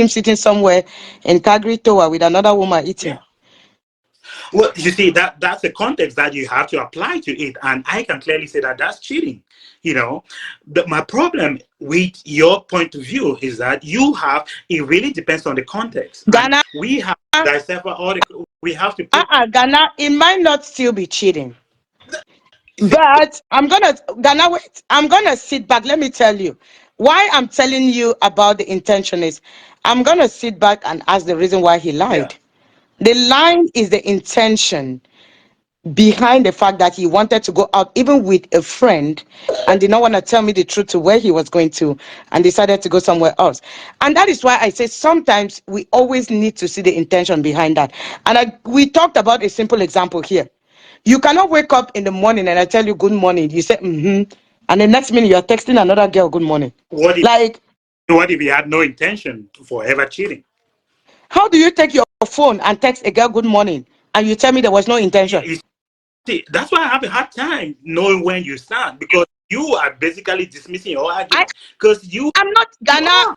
sitting somewhere in Calgary Tower with another woman Yeah. eating. Well, you see, that's a context that you have to apply to it. And I can clearly say that that's cheating. You know, my problem with your point of view is that it really depends on the context. And Ghana, we have to decipher we have to put, Ghana, it might not still be cheating. see, But Ghana, wait. I'm gonna sit back. Let me tell you why I'm telling you about the intention is I'm gonna sit back and ask the reason why he yeah. lied. The line is the intention behind the fact that he wanted to go out even with a friend and did not want to tell me the truth to where he was going to and decided to go somewhere else. And that is why I say sometimes we always need to see the intention behind that. And we talked about a simple example here. You cannot wake up in the morning and I tell you good morning. You say, and the next minute you're texting another girl good morning. What if, Like, what if he had no intention for ever cheating? how do you take your phone and text a girl good morning and you tell me there was no Yeah, intention? see, that's why I have a hard time knowing when you stand because you are basically dismissing your I argument. Because I'm not you Ghana. are.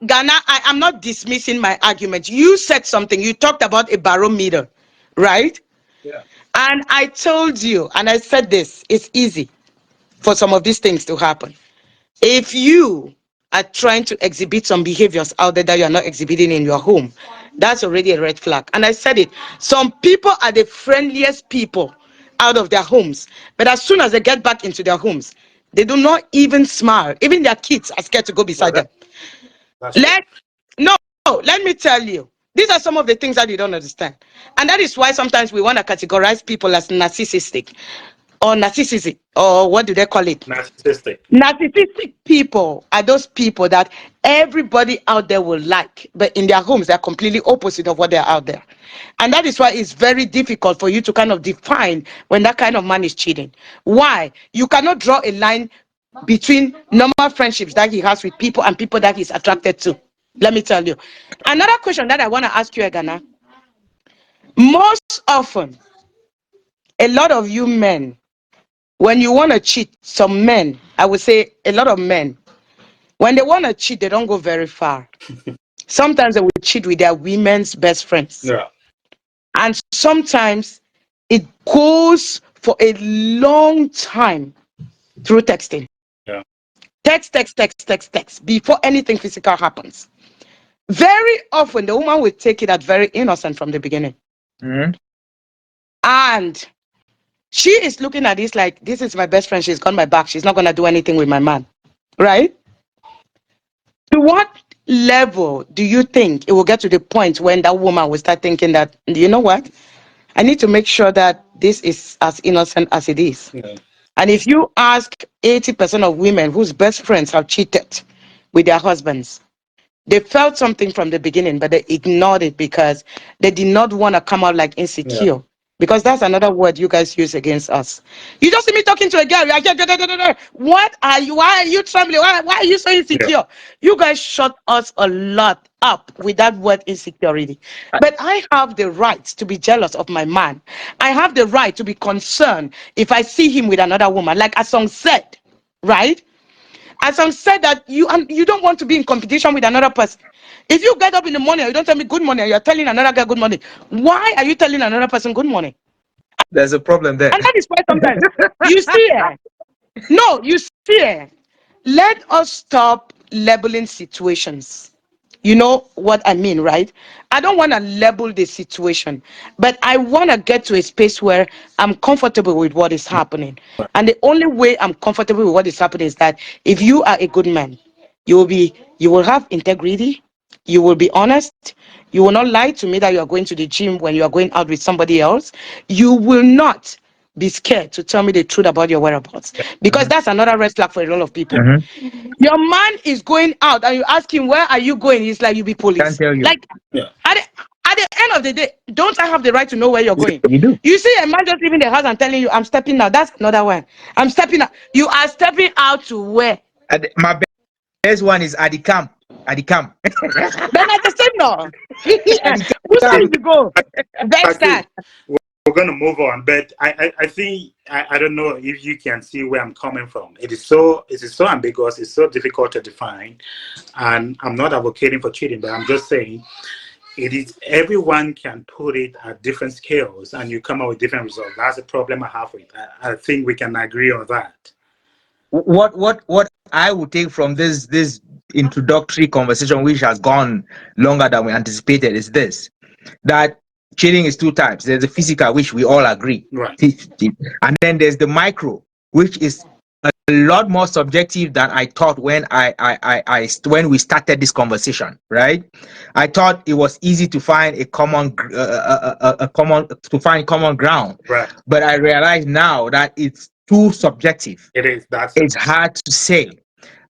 Ghana. I am not dismissing my argument. You said something. You talked about a barometer, right? Yeah. And I told you, and I said this, it's easy for some of these things to happen. If you are trying to exhibit some behaviors out there that you are not exhibiting in your home, that's already a red flag. And I said it, some people are the friendliest people out of their homes, but as soon as they get back into their homes, they do not even smile. Even their kids are scared to go No, beside them. that's true. Let no, let me tell you. These are some of the things that you don't understand. And that is why sometimes we want to categorize people as narcissistic or narcissistic, or what do they call it? Narcissistic. Narcissistic people are those people that everybody out there will like, but in their homes, they're completely opposite of what they're out there. And that is why it's very difficult for you to kind of define when that kind of man is cheating. Why? You cannot draw a line between normal friendships that he has with people and people that he's attracted to. Let me tell you. Another question that I want to ask you, Agana. Most often, a lot of you men, when you want to cheat, some men, I would say a lot of men, when they want to cheat, they don't go very far. Sometimes they will cheat with their women's best friends. Yeah. And sometimes it goes for a long time through texting. Yeah. Text before anything physical happens. Very often, the woman will take it as very innocent from the beginning. Mm-hmm. And she is looking at this like, this is my best friend. She's got my back. She's not going to do anything with my man. Right? To what level do you think it will get to the point when that woman will start thinking that, you know what? I need to make sure that this is as innocent as it is. Yeah. And if you ask 80% of women whose best friends have cheated with their husbands, they felt something from the beginning, but they ignored it because they did not want to come out like insecure. Yeah. Because that's another word you guys use against us. You just see me talking to a girl. You're like, "Da, da, da, da, da." What are you? Why are you trembling? Why are you so insecure? Yeah. You guys shut us a lot up with that word insecurity. But I have the right to be jealous of my man. I have the right to be concerned if I see him with another woman. Like Asong said, right? As I said that you don't want to be in competition with another person. If you get up in the morning, you don't tell me good morning, you're telling another guy good morning. Why are you telling another person good morning? There's a problem there. And that is why sometimes you see no, you see let us stop labeling situations. You know what I mean, right? I don't want to label the situation, but I want to get to a space where I'm comfortable with what is happening. And the only way I'm comfortable with what is happening is that if you are a good man, you will have integrity, you will be honest, you will not lie to me that you are going to the gym when you are going out with somebody else. You will not be scared to tell me the truth about your whereabouts, because Mm-hmm. that's another red flag for a lot of people. Mm-hmm. Your man is going out and you ask him, where are you going? He's like, you be Can't police. tell you. Like, Yeah. at the end of the day, don't I have the right to know where you're going? You do. You see a man just leaving the house and telling you, I'm stepping out. That's another one. I'm stepping out. You are stepping out to where? My best one is at the camp. At the camp. Then I just said no. At the Who said camp. you go? I That's think that. we're going to move on, but I think I don't know if you can see where I'm coming from. It is so ambiguous. It's so difficult to define, and I'm not advocating for cheating, but I'm just saying it is everyone can put it at different scales, and you come out with different results. That's the problem I have with it. I think we can agree on that. What I would take from this introductory conversation, which has gone longer than we anticipated, is this: that cheating is two types. There's the physical, which we all agree, Right. and then there's the micro, which is a lot more subjective than I thought when when we started this conversation. Right? I thought it was easy to find common ground, Right. but I realize now that it's too subjective. It is. That's It's hard to say.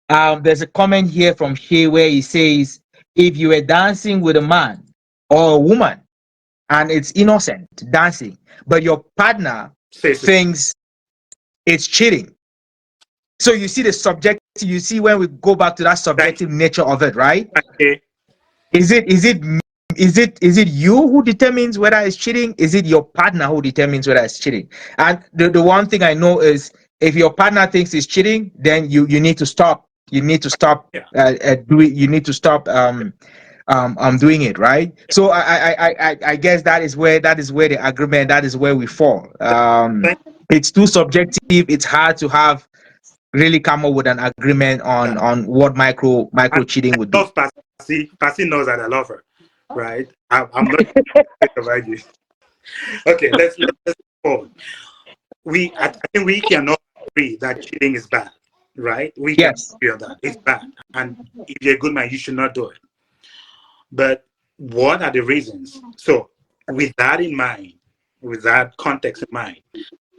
There's a comment here from Shay where he says, if you were dancing with a man or a woman and it's innocent dancing, but your partner thinks it's cheating. So you see the subjective, you see when we go back to that subjective nature of it, right? Okay. Is it you who determines whether it's cheating? Is it your partner who determines whether it's cheating? And the one thing I know is, if your partner thinks it's cheating, then you need to stop. You need to stop Yeah. doing. You need to stop I'm doing it right. So I guess that is where the agreement, that is where we fall. Thank It's too subjective. It's hard to have really come up with an agreement you. on what micro And cheating I would be. love Passy. Passy knows that I love her, right? I'm not about you. Okay, let's move forward. I think we cannot agree that cheating is bad, right? We can Yes. agree on that. It's bad, and if you're a good man, you should not do it. But what are the reasons? So, with that in mind, with that context in mind,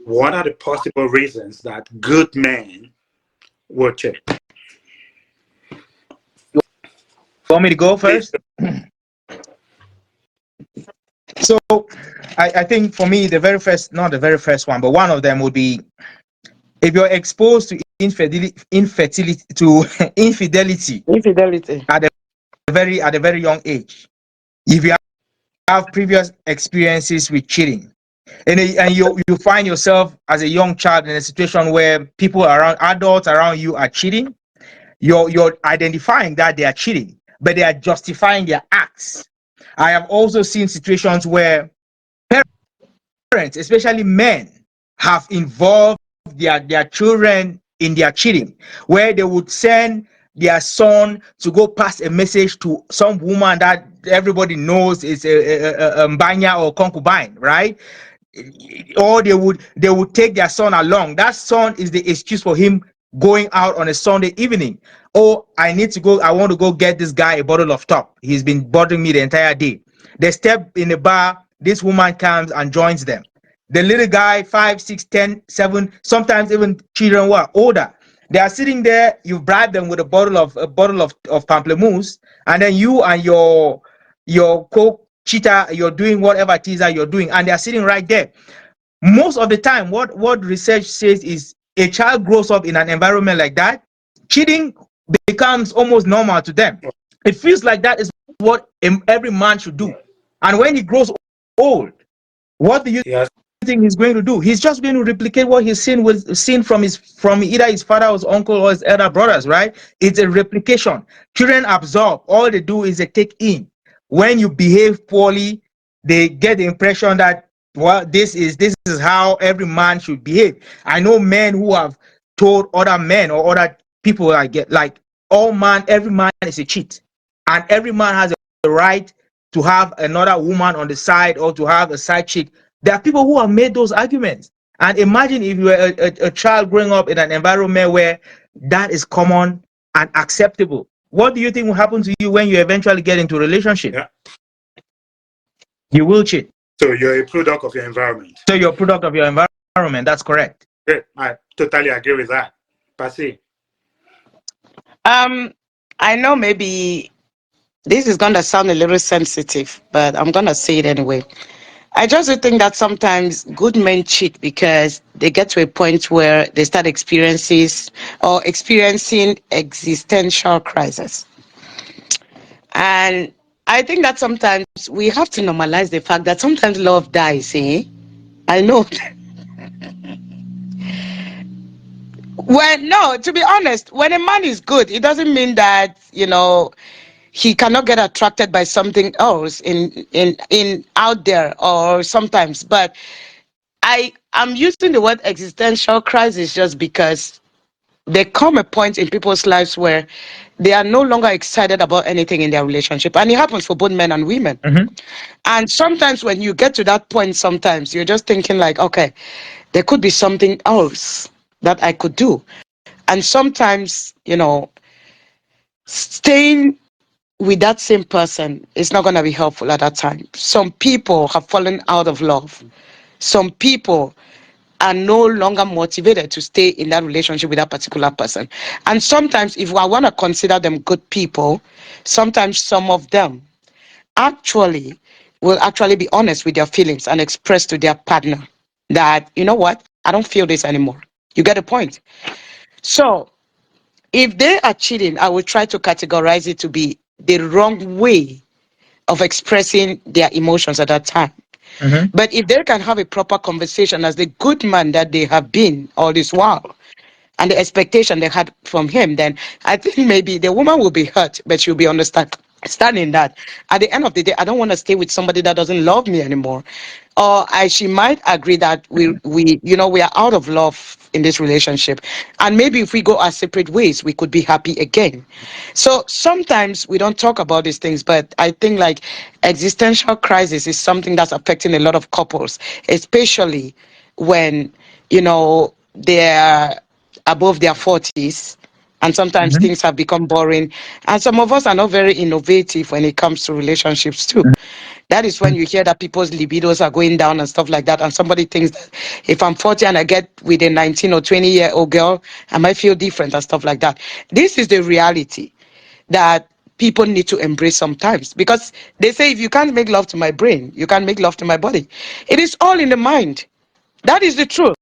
what are the possible reasons that good men will cheat? You want me to go Please, first? So I think for me, the very first, not the very first one, but one of them would be, if you're exposed to infertility to infidelity Infidelity. at a very young age, if you have previous experiences with cheating, and you find yourself as a young child in a situation where people around, adults around you, are cheating, you're identifying that they are cheating, but they are justifying their acts. I have also seen situations where parents, especially men, have involved their children in their cheating, where they would send their son to go pass a message to some woman that everybody knows is a mbanya or concubine, right? Or they would take their son along. That son is the excuse for him going out on a Sunday evening. Oh, I want to go get this guy a bottle of top. He's been bothering me the entire day. They step in the bar, this woman comes and joins them. The little guy, 5, 6, 10, 7, sometimes even children who are older, they are sitting there. You bribe them with a bottle of pamplemousse, and then you and your co-cheater, you're doing whatever it is that you're doing, and they're sitting right there. Most of the time, what research says is, a child grows up in an environment like that, cheating becomes almost normal to them. It feels like that is what every man should do. And when he grows old, what do you yes, think he's going to do? He's just going to replicate what he's seen from either his father or his uncle or his elder brothers, right? It's a replication. Children absorb. All they do is they take in. When you behave poorly, they get the impression that, well, this is how every man should behave. I know men who have told other men or other people, like, every man is a cheat, and every man has a right to have another woman on the side, or to have a side chick. There are people who have made those arguments. And imagine if you were a child growing up in an environment where that is common and acceptable. What do you think will happen to you when you eventually get into a relationship? yeah. You will cheat. So you're a product of your environment. So you're a product of your environment. That's correct. Great. I totally agree with that. Passy. Um, I know maybe this is gonna sound a little sensitive, but I'm gonna say it anyway. I just do think that sometimes good men cheat because they get to a point where they start experiencing existential crisis. And I think that sometimes we have to normalize the fact that sometimes love dies, eh? I know. Well, no, to be honest, when a man is good, it doesn't mean that, he cannot get attracted by something else in out there or sometimes. But I'm using the word existential crisis just because there come a point in people's lives where they are no longer excited about anything in their relationship, and it happens for both men and women. Mm-hmm. And sometimes when you get to that point, sometimes you're just thinking like, okay, there could be something else that I could do. And sometimes, staying with that same person is not going to be helpful at that time. Some people have fallen out of love. Some people are no longer motivated to stay in that relationship with that particular person. And sometimes, if I want to consider them good people, sometimes some of them actually will actually be honest with their feelings and express to their partner that, you know what, I don't feel this anymore. You get the point? So if they are cheating, I will try to categorize it to be the wrong way of expressing their emotions at that time. Mm-hmm. But if they can have a proper conversation as the good man that they have been all this while, and the expectation they had from him, then I think maybe the woman will be hurt, but she'll be understand. stand in that. At the end of the day, I don't want to stay with somebody that doesn't love me anymore. Or she might agree that we are out of love in this relationship, and maybe if we go our separate ways, we could be happy again. So sometimes we don't talk about these things, but I think like existential crisis is something that's affecting a lot of couples, especially when they're above their 40s, and sometimes Mhm. things have become boring, and some of us are not very innovative when it comes to relationships too. That is when you hear that people's libidos are going down and stuff like that, and somebody thinks that if I'm 40 and I get with a 19 or 20-year-old girl, I might feel different and stuff like that. This is the reality that people need to embrace sometimes, because they say if you can't make love to my brain, you can't make love to my body. It is all in the mind. That is the truth.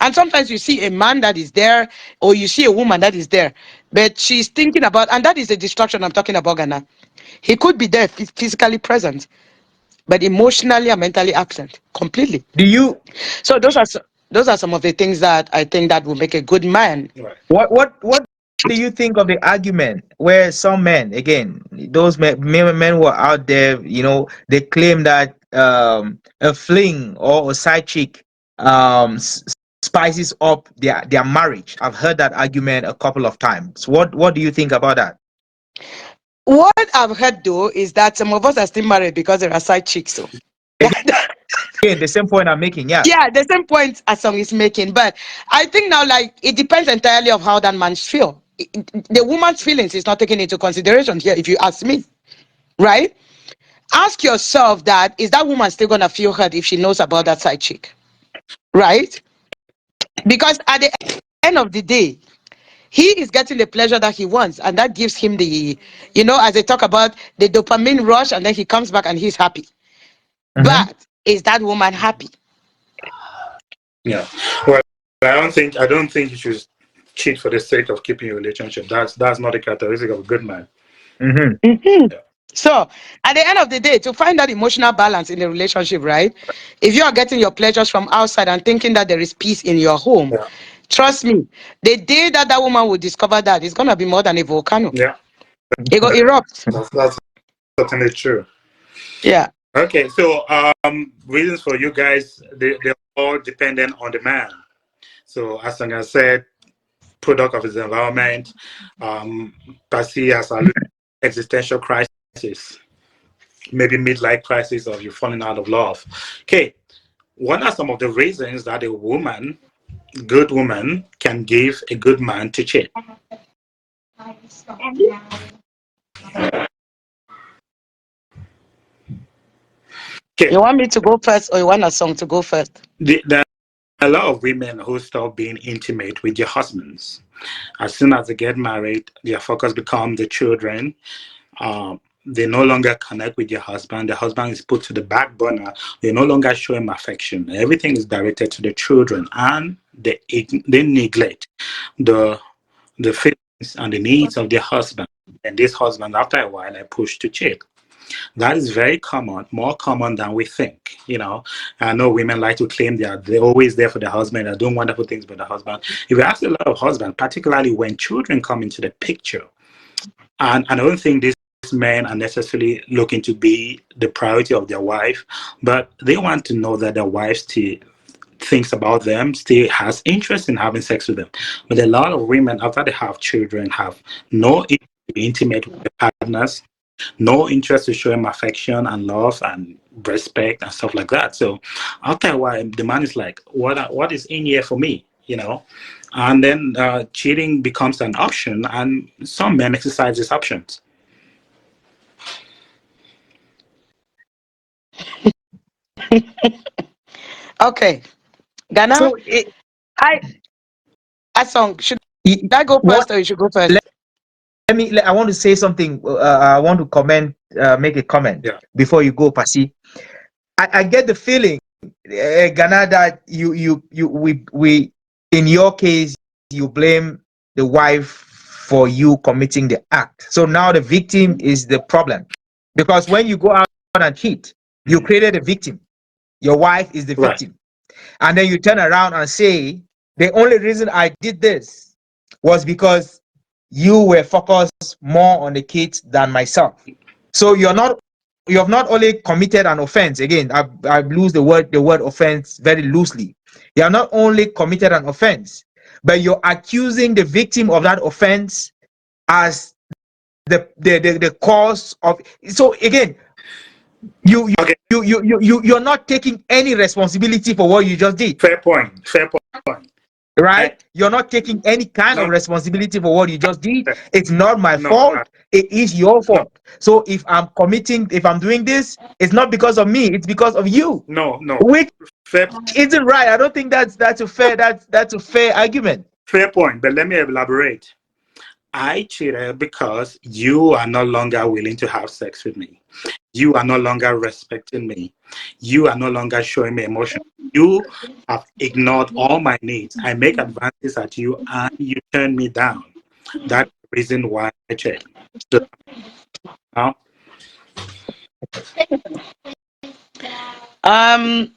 And sometimes you see a man that is there, or you see a woman that is there, but she's thinking about, and that is the distraction I'm talking about, Ghana. He could be there, physically present, but emotionally and mentally absent completely. Do you So those are some of the things that I think that will make a good man. Right. what do you think of the argument where some men, again, those men who are out there, they claim that a fling or a side chick spices up their marriage? I've heard that argument a couple of times. What do you think about that? What I've heard though is that some of us are still married because there are side chicks. So Again, the same point I'm making. Yeah. yeah, the same point as song is making. But I think now, like, it depends entirely of how that man feel. The woman's feelings is not taken into consideration here, if you ask me, right? Ask yourself that, is that woman still gonna feel hurt if she knows about that side chick, right? Because at the end of the day, he is getting the pleasure that he wants, and that gives him the, as they talk about the dopamine rush, and then he comes back and he's happy. Mhm. But is that woman happy? Yeah. Well, I don't think you should cheat for the sake of keeping your relationship. That's not the characteristic of a good man. Mhm. Mhm. Yeah. So, at the end of the day, to find that emotional balance in the relationship, right? If you are getting your pleasures from outside and thinking that there is peace in your home, Yeah. trust me, the day that that woman will discover that, it's going to be more than a volcano. Yeah. It will erupt. That's certainly true. Yeah. Okay, so reasons for you guys, they're all dependent on the man. So as I said, product of his environment, Pasi has alluded to existential crisis, maybe midlife crisis, or you're falling out of love. Okay, what are some of the reasons that a woman, good woman, can give a good man to cheat? Okay, You want me to go first, or you want a song to go first? there are a lot of women who stop being intimate with their husbands. As soon as they get married, their focus becomes the children. They no longer connect with their husband. The husband is put to the back burner. They no longer show him affection. Everything is directed to the children, and they neglect the the feelings and the needs of their husband. And this husband, after a while, are pushed to cheat. That is very common, more common than we think. I know women like to claim they're always there for their husband, they're doing wonderful things with the husband. If you ask a lot of husbands, particularly when children come into the picture, and I don't think these men are necessarily looking to be the priority of their wife, but they want to know that their wife still thinks about them, still has interest in having sex with them. But a lot of women, after they have children, have no interest to be intimate with their partners, no interest to show him affection and love and respect and stuff like that. So after a while, the man is like, what is in here for me? And then cheating becomes an option, and some men exercise these options. Okay. Ghana, So I a song. Should it, I go what first, or you should go let, first? I want to say something. I want to make a comment Yeah. before you go, Pasi. I get the feeling, Ghana, that we in your case you blame the wife for you committing the act. So now the victim is the problem, because when you go out and cheat, you Mhm. created a victim. Your wife is the Right. victim, and then you turn around and say the only reason I did this was because you were focused more on the kids than myself. So you have not only committed an offense. Again, I lose the word offense very loosely. You have not only committed an offense, but you're accusing the victim of that offense as the cause of. So again, you Okay, you're not taking any responsibility for what you just did, fair point. Fair point. And right? You're not taking any kind of no, responsibility for what you just did. no, It's not my no, fault. It is your no, fault. So if I'm doing this, it's not because of me. It's because of you, no. which Fair, isn't right. I don't think that's a fair argument. fair point. But let me elaborate. I cheated because you are no longer willing to have sex with me. You are no longer respecting me. You are no longer showing me emotion. You have ignored all my needs. I make advances at you and you turn me down. That's the reason why I cheated. So now, Um,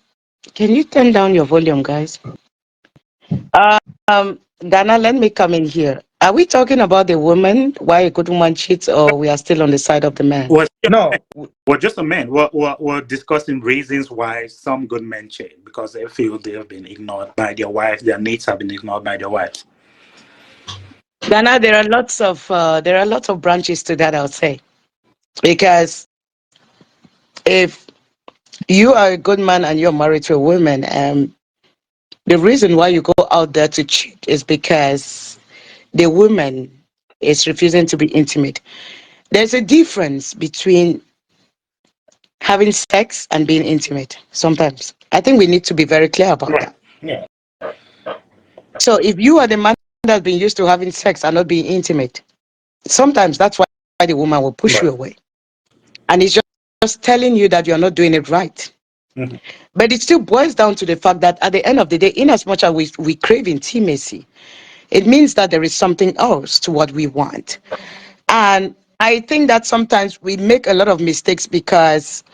can you turn down your volume, guys? Ghana, let me come in here. Are we talking about the woman, why a good woman cheats, or we are still on the side of the man? was No, just a man. We're discussing reasons why some good men cheat because they feel they have been ignored by their wives. Their needs have been ignored by their wives. Ghana, there are lots of branches to that, I'll say, because if you are a good man and you're married to a woman, the reason why you go out there to cheat is because the woman is refusing to be intimate. There's a difference between having sex and being intimate sometimes. I think we need to be very clear about Right. that. Yeah. So if you are the man that's been used to having sex and not being intimate, sometimes that's why the woman will push you Right. away. And it's just telling you that you're not doing it right. Mhm. But it still boils down to the fact that at the end of the day, in as much as we crave intimacy, it means that there is something else to what we want. And I think that sometimes we make a lot of mistakes because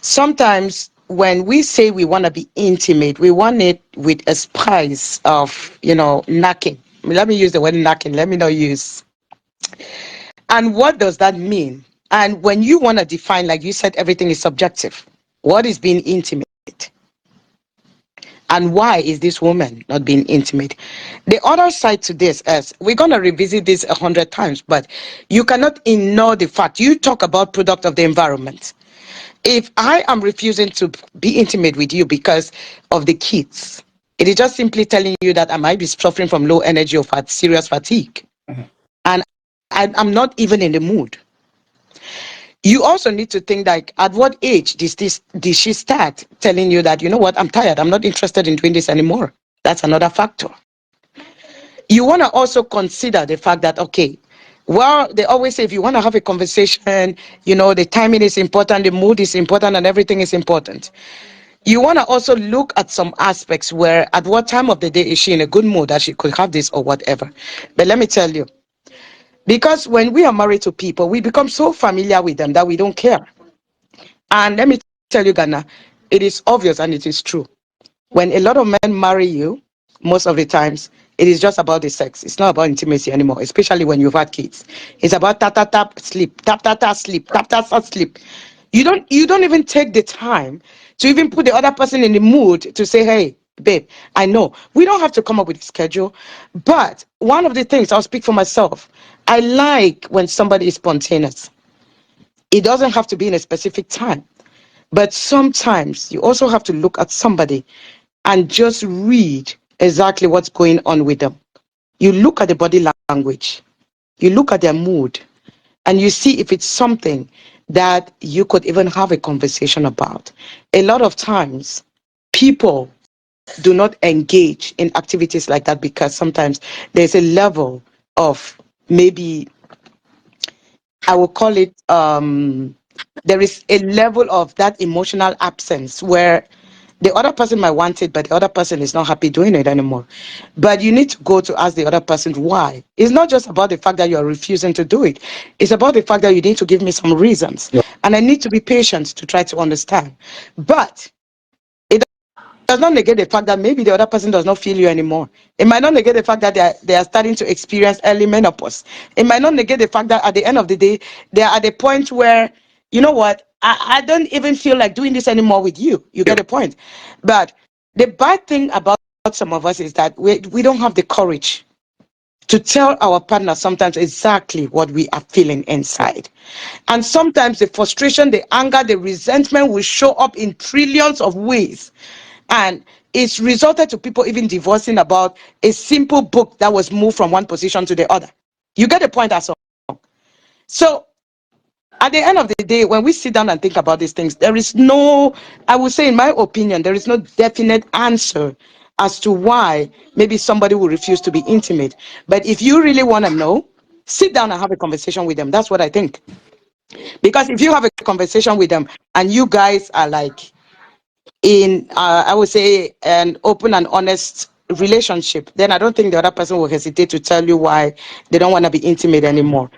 sometimes when we say we want to be intimate, we want it with a spice of, knacking. Let me use the word knacking. Let me not use. And what does that mean? And when you want to define, like you said, everything is subjective. What is being intimate? And why is this woman not being intimate? The other side to this is we're going to revisit this 100 times, but you cannot ignore the fact you talk about product of the environment. If I am refusing to be intimate with you because of the kids, it is just simply telling you that I might be suffering from low energy or serious fatigue. Mhm. And I'm not even in the mood. You also need to think like, at what age did she start telling you that, you know what, I'm tired, I'm not interested in doing this anymore? That's another factor. You want to also consider the fact that, okay, well, they always say if you want to have a conversation, the timing is important, the mood is important, and everything is important. You want to also look at some aspects where at what time of the day is she in a good mood that she could have this or whatever. But let me tell you, because when we are married to people, we become so familiar with them that we don't care. And let me tell you, Ghana, it is obvious and it is true. When a lot of men marry you, most of the times, it is just about the sex. It's not about intimacy anymore, especially when you've had kids. It's about tap, tap, tap, sleep, tap, tap, tap, sleep, tap, tap, tap, sleep. You don't even take the time to even put the other person in the mood to say, hey, babe, I know we don't have to come up with a schedule, but one of the things I'll speak for myself, I like when somebody is spontaneous. It doesn't have to be in a specific time. But sometimes you also have to look at somebody and just read exactly what's going on with them. You look at the body language, you look at their mood, and you see if it's something that you could even have a conversation about. A lot of times, people do not engage in activities like that because sometimes there's a level of, maybe I will call it, there is a level of that emotional absence where the other person might want it, but the other person is not happy doing it anymore. But you need to go to ask the other person why. It's not just about the fact that you're refusing to do it. It's about the fact that you need to give me some reasons. And I need to be patient to try to understand. But it does not negate the fact that maybe the other person does not feel you anymore. It might not negate the fact that they are starting to experience early menopause. It might not negate the fact that at the end of the day, they are at a point where you know what, I don't even feel like doing this anymore with you. You get the point. But the bad thing about some of us is that we don't have the courage to tell our partner sometimes exactly what we are feeling inside. And sometimes the frustration, the anger, the resentment will show up in trillions of ways. And it's resulted to people even divorcing about a simple book that was moved from one position to the other. You get the point, as well. So at the end of the day, when we sit down and think about these things, there is no, I would say, in my opinion, there is no definite answer as to why maybe somebody will refuse to be intimate. But if you really want to know, sit down and have a conversation with them. That's what I think. Because if you have a conversation with them and you guys are like in, I would say, an open and honest relationship, then I don't think the other person will hesitate to tell you why they don't want to be intimate anymore.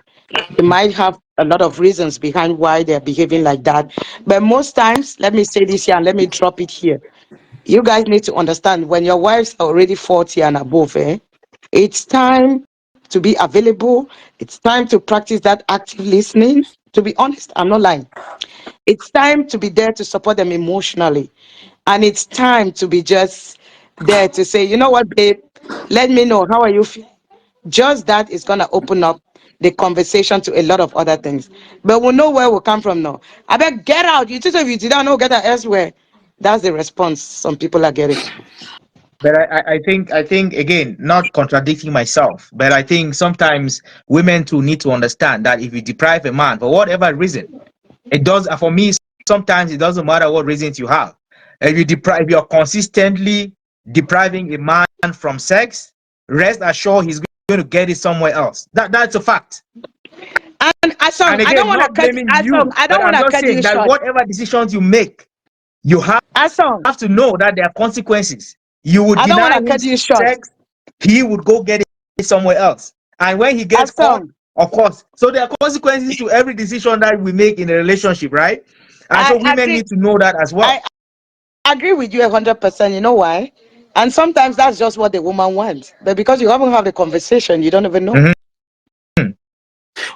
They might have a lot of reasons behind why they're behaving like that. But most times, let me say this here and let me drop it here. You guys need to understand, when your wives are already 40 and above, it's time to be available. It's time to practice that active listening. To be honest, I'm not lying. It's time to be there to support them emotionally. And it's time to be just there to say, you know what, babe, let me know, how are you feeling? Just that is going to open up the conversation to a lot of other things. But we'll know where we come from now. I bet get out. You just, if you did not know, get out elsewhere. That's the response some people are getting. But I think again, not contradicting myself, but I think sometimes women too need to understand that if you deprive a man for whatever reason, it does for me. Sometimes it doesn't matter what reasons you have. If you're consistently depriving a man from sex, rest assured he's going to get it somewhere else. That's a fact. And Asong, And I don't again, want to not cut. blaming Asong, you, I but don't want I'm to just cut you saying that short. whatever decisions you make, you Asong, have to know that there are consequences. You would I don't want deny to him cut you short. sex, he would go get it somewhere else. And when he gets caught, Asong, of course, so there are consequences to every decision that we make in a relationship, right? And so I women agree. need to know that as I well. agree with you 100%. You know why? And sometimes that's just what the woman wants. But because you haven't had a conversation, you don't even know. Mhm.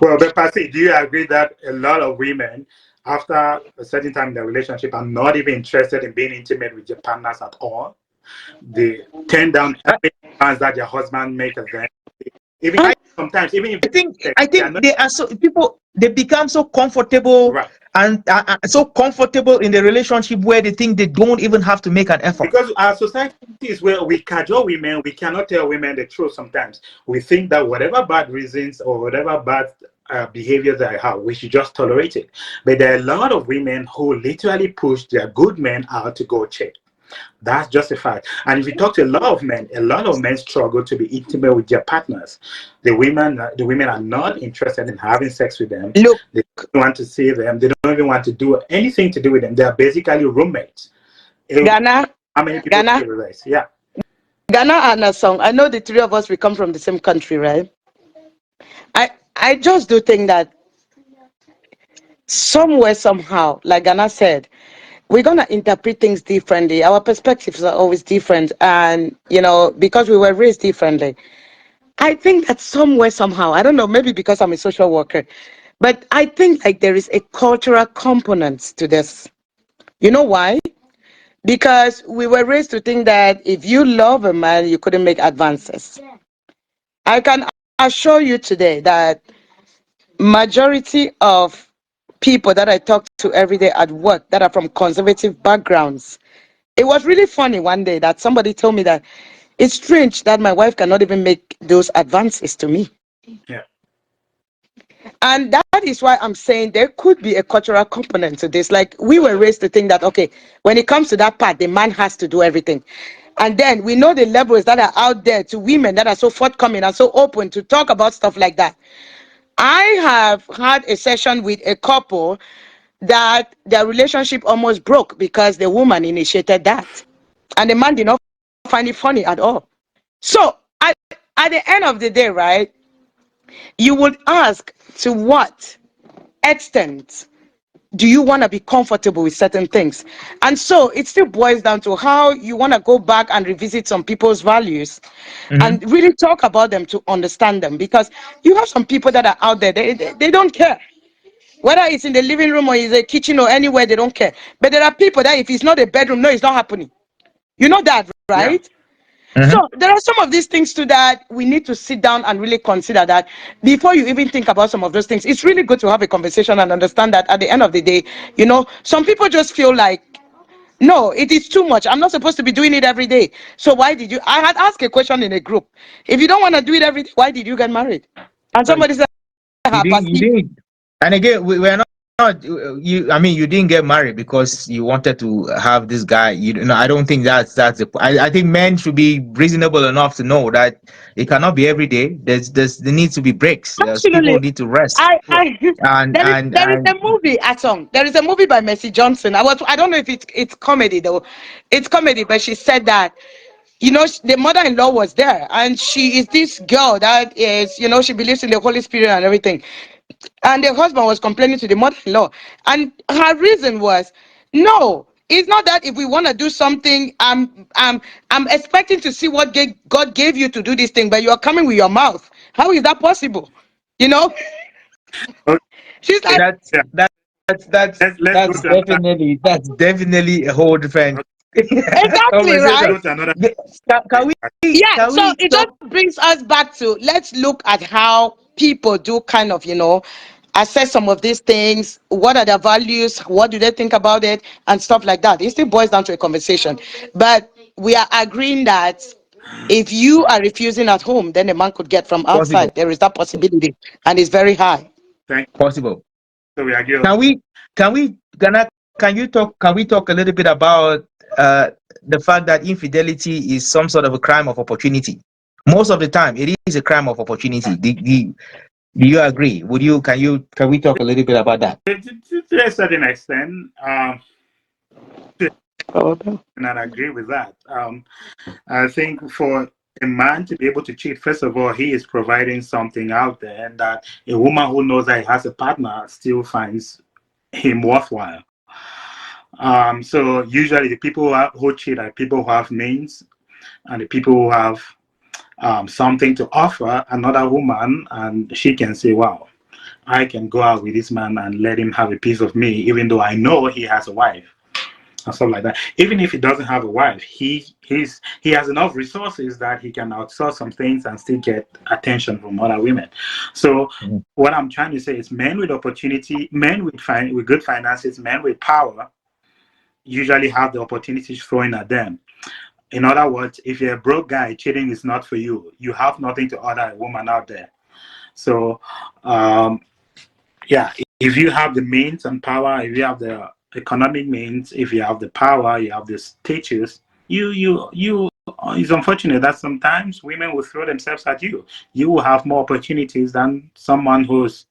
Well, but Patty, do you agree that a lot of women, after a certain time in their relationship, are not even interested in being intimate with their partners at all? They turn down I, every advance that their husband make of them. Even I sometimes, even if I think they I they are think not they are so people they become so comfortable right. and so comfortable in the relationship where they think they don't even have to make an effort. Because our society is where we cajole women, we cannot tell women the truth sometimes. We think that whatever bad reasons or whatever bad behavior they have, we should just tolerate it. But there are a lot of women who literally push their good men out to go cheat. That's just a fact. And if you talk to a lot of men struggle to be intimate with their partners. The women are not interested in having sex with them. Look, They don't want to see them. They don't even want to do anything to do with them. They are basically roommates. Ghana, How many people Ghana, can realize? Yeah. Ghana and a song. I know the three of us, we come from the same country, right? I just do think that somewhere, somehow, like Ghana said, we're going to interpret things differently. Our perspectives are always different. And, because we were raised differently, I think that somewhere, somehow, I don't know, maybe because I'm a social worker, but I think like there is a cultural component to this. You know why? Because we were raised to think that if you love a man, you couldn't make advances. I can assure you today that majority of people that I talk to every day at work that are from conservative backgrounds, it was really funny one day that somebody told me that it's strange that my wife cannot even make those advances to me. Yeah. And that is why I'm saying there could be a cultural component to this. Like we were raised to think that, okay, when it comes to that part, the man has to do everything. And then we know the levels that are out there to women that are so forthcoming and so open to talk about stuff like that. I have had a session with a couple that their relationship almost broke because the woman initiated that. And the man did not find it funny at all. So at the end of the day, right, you would ask to what extent do you want to be comfortable with certain things? And so it still boils down to how you want to go back and revisit some people's values Mhm. and really talk about them to understand them. Because you have some people that are out there, they don't care. Whether it's in the living room or in the kitchen or anywhere, they don't care. But there are people that if it's not a bedroom, no, it's not happening. You know that, Yeah. right? Mhm. So there are some of these things too that we need to sit down and really consider that before you even think about some of those things. It's really good to have a conversation and understand that at the end of the day, some people just feel like, no, it is too much. I'm not supposed to be doing it every day. So why did you? I had asked a question in a group. If you don't want to do it every day, why did you get married? And So somebody said, You her didn't. You perceive. didn't. And again, we're not. You. I mean, you didn't get married because you wanted to have this guy. I don't think that's the. I think men should be reasonable enough to know that it cannot be every day. There needs to be breaks. People Absolutely. need to rest. well, I And there is a movie at song. There is a movie by Mercy Johnson. I don't know if it's comedy though. It's comedy, but she said that the mother-in-law was there, and she is this girl that is she believes in the Holy Spirit and everything. And the husband was complaining to the mother-in-law, and her reason was, no, it's not that if we want to do something, I'm expecting to see what God gave you to do this thing, but you are coming with your mouth. How is that possible? You know, okay, she's like, that's yeah. that's that's Let's go that's to another. definitely a whole different Okay, exactly, let's right? conversation. go to another. Can we Yeah, can so we it talk just brings us back to, let's look at how people do kind of assess some of these things. What are their values? What do they think about it? And stuff like that. It still boils down to a conversation. But we are agreeing that if you are refusing at home, then a man could get from possible? outside. There is that possibility, and it's very high. Thank you. Possible. So we agree. Can we can we talk a little bit about the fact that infidelity is some sort of a crime of opportunity? Most of the time, it is a crime of opportunity. Do you agree? Would you? Can we talk a little bit about that? To a certain extent, Oh, no. and I agree with that. I think for a man to be able to cheat, first of all, he is providing something out there, and that a woman who knows that he has a partner still finds him worthwhile. So usually the people who cheat are people who have means, and the people who have something to offer another woman, and she can say, "Wow, I can go out with this man and let him have a piece of me, even though I know he has a wife." And stuff like that. Even if he doesn't have a wife, he has enough resources that he can outsource some things and still get attention from other women. So Mhm. what I'm trying to say is, men with opportunity, men with good finances, men with power usually have the opportunities thrown at them. In other words, if you're a broke guy, cheating is not for you. You have nothing to offer a woman out there. So um, yeah, if you have the means and power, if you have the economic means, if you have the power, you have the status, you it's unfortunate that sometimes women will throw themselves at you. You will have more opportunities than someone who's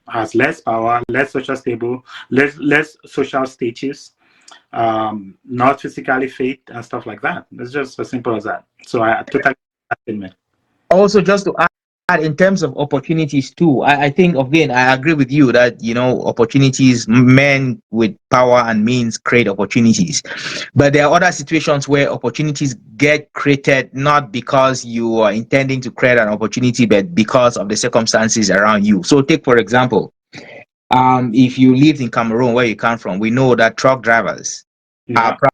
has less power, less social stable, less social status, not physically fit and stuff like that. It's just as simple as that. So I totally agree. Also, just to add, in terms of opportunities too, I think again I agree with you that opportunities, men with power and means create opportunities, but there are other situations where opportunities get created not because you are intending to create an opportunity, but because of the circumstances around you. So, take for example, if you lived in Cameroon, where you come from, we know that truck drivers are Yeah,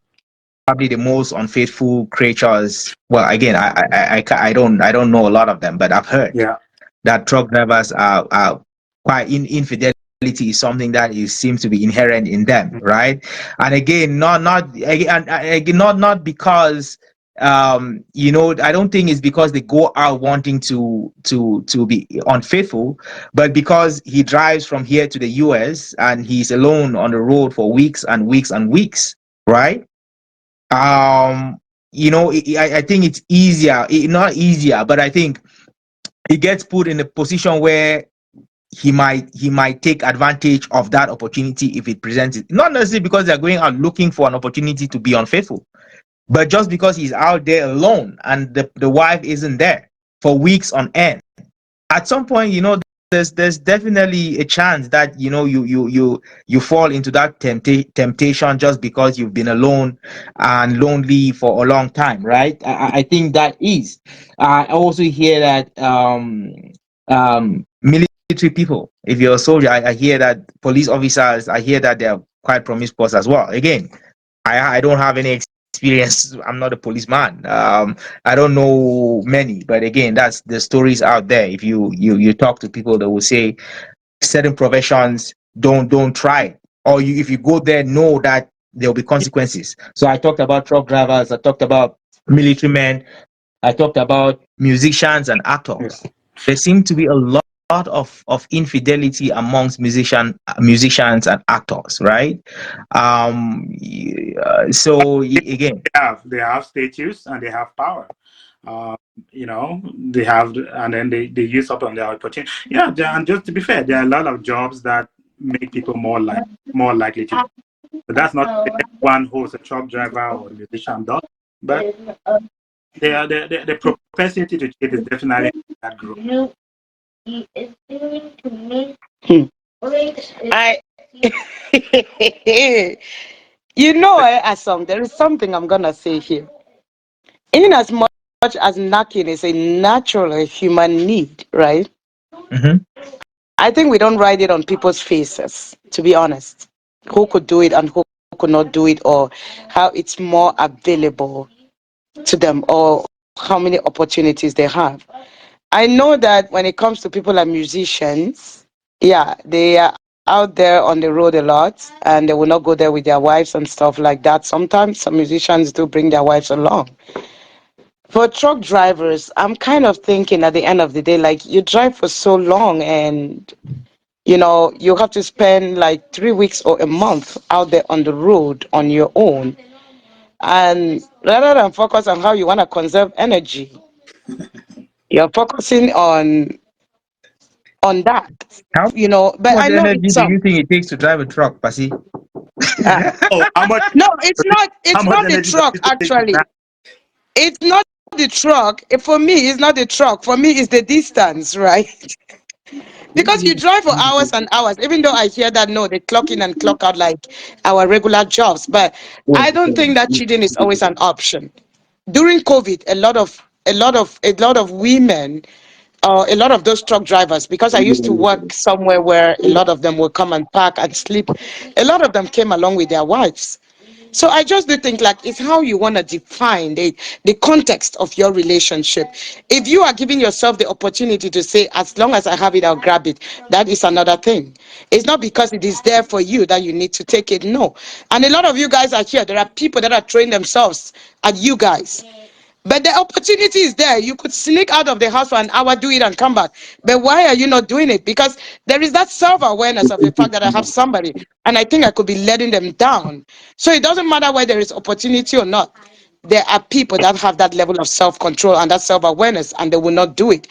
probably the most unfaithful creatures. Well, again, I don't know a lot of them, but I've heard yeah. that truck drivers are quite infidelity is something that is seems to be inherent in them, right? And again, again, not because I don't think it's because they go out wanting to be unfaithful, but because he drives from here to the US and he's alone on the road for weeks and weeks and weeks, right? um I think it's easier, not easier, but I think he gets put in a position where he might take advantage of that opportunity if it presents it, not necessarily because they're going out looking for an opportunity to be unfaithful, but just because he's out there alone and the wife isn't there for weeks on end. At some point, there's definitely a chance that you fall into that temptation just because you've been alone and lonely for a long time, right? I think that is. I also hear that military military people. If you're a soldier, I hear that police officers, I hear that they're quite promiscuous as well. Again, I don't have any experience. I'm not a policeman. I don't know many, but again, that's the stories out there. If you talk to people, they will say certain professions don't try it. Or if you go there, know that there will be consequences. So I talked about truck drivers, I talked about military men, I talked about musicians and Yeah. actors. There seem to be a lot of infidelity amongst musicians and actors, right? So again, They have status and they have power. Um, they have, and then they use up on their opportunity. Yeah, and just to be fair, there are a lot of jobs that make people more likely to. But that's not everyone who's a truck driver or a musician does. But the propensity to cheat is definitely that group. I, Asom, there is something I'm gonna say here. In as much as knocking is a natural human need, right? mhm. I think we don't write it on people's faces, to be honest. Who could do it and who could not do it, or how it's more available to them, or how many opportunities they have. I know that when it comes to people like musicians, yeah, they are out there on the road a lot and they will not go there with their wives and stuff like that. Sometimes some musicians do bring their wives along. For truck drivers, I'm kind of thinking at the end of the day, like you drive for so long and you have to spend like 3 weeks or a month out there on the road on your own. And rather than focus on how you want to conserve energy, you're focusing on that, How But much I know energy it's do some. you think it takes to drive a truck, Pasi? Uh, Oh, how much? no, it's not. How It's much not the energy does truck. it take to Actually, drive? it's not the truck. For me, it's not the truck. For me, it's the distance, right? Because you drive for hours and hours. Even though I hear that no, they clock in and clock out like our regular jobs, but I don't think that cheating is always an option. During COVID, a lot of women, a lot of those truck drivers, because I used to work somewhere where a lot of them would come and park and sleep. A lot of them came along with their wives. So I just do think like it's how you want to define the context of your relationship. If you are giving yourself the opportunity to say, as long as I have it, I'll grab it, that is another thing. It's not because it is there for you that you need to take it. No. And a lot of you guys are here. There are people that are throwing themselves at you guys. But the opportunity is there. You could sneak out of the house for an hour, do it, and come back. But why are you not doing it? Because there is that self-awareness of the fact that I have somebody, and I think I could be letting them down. So it doesn't matter whether there is opportunity or not. There are people that have that level of self-control and that self-awareness, and they will not do it,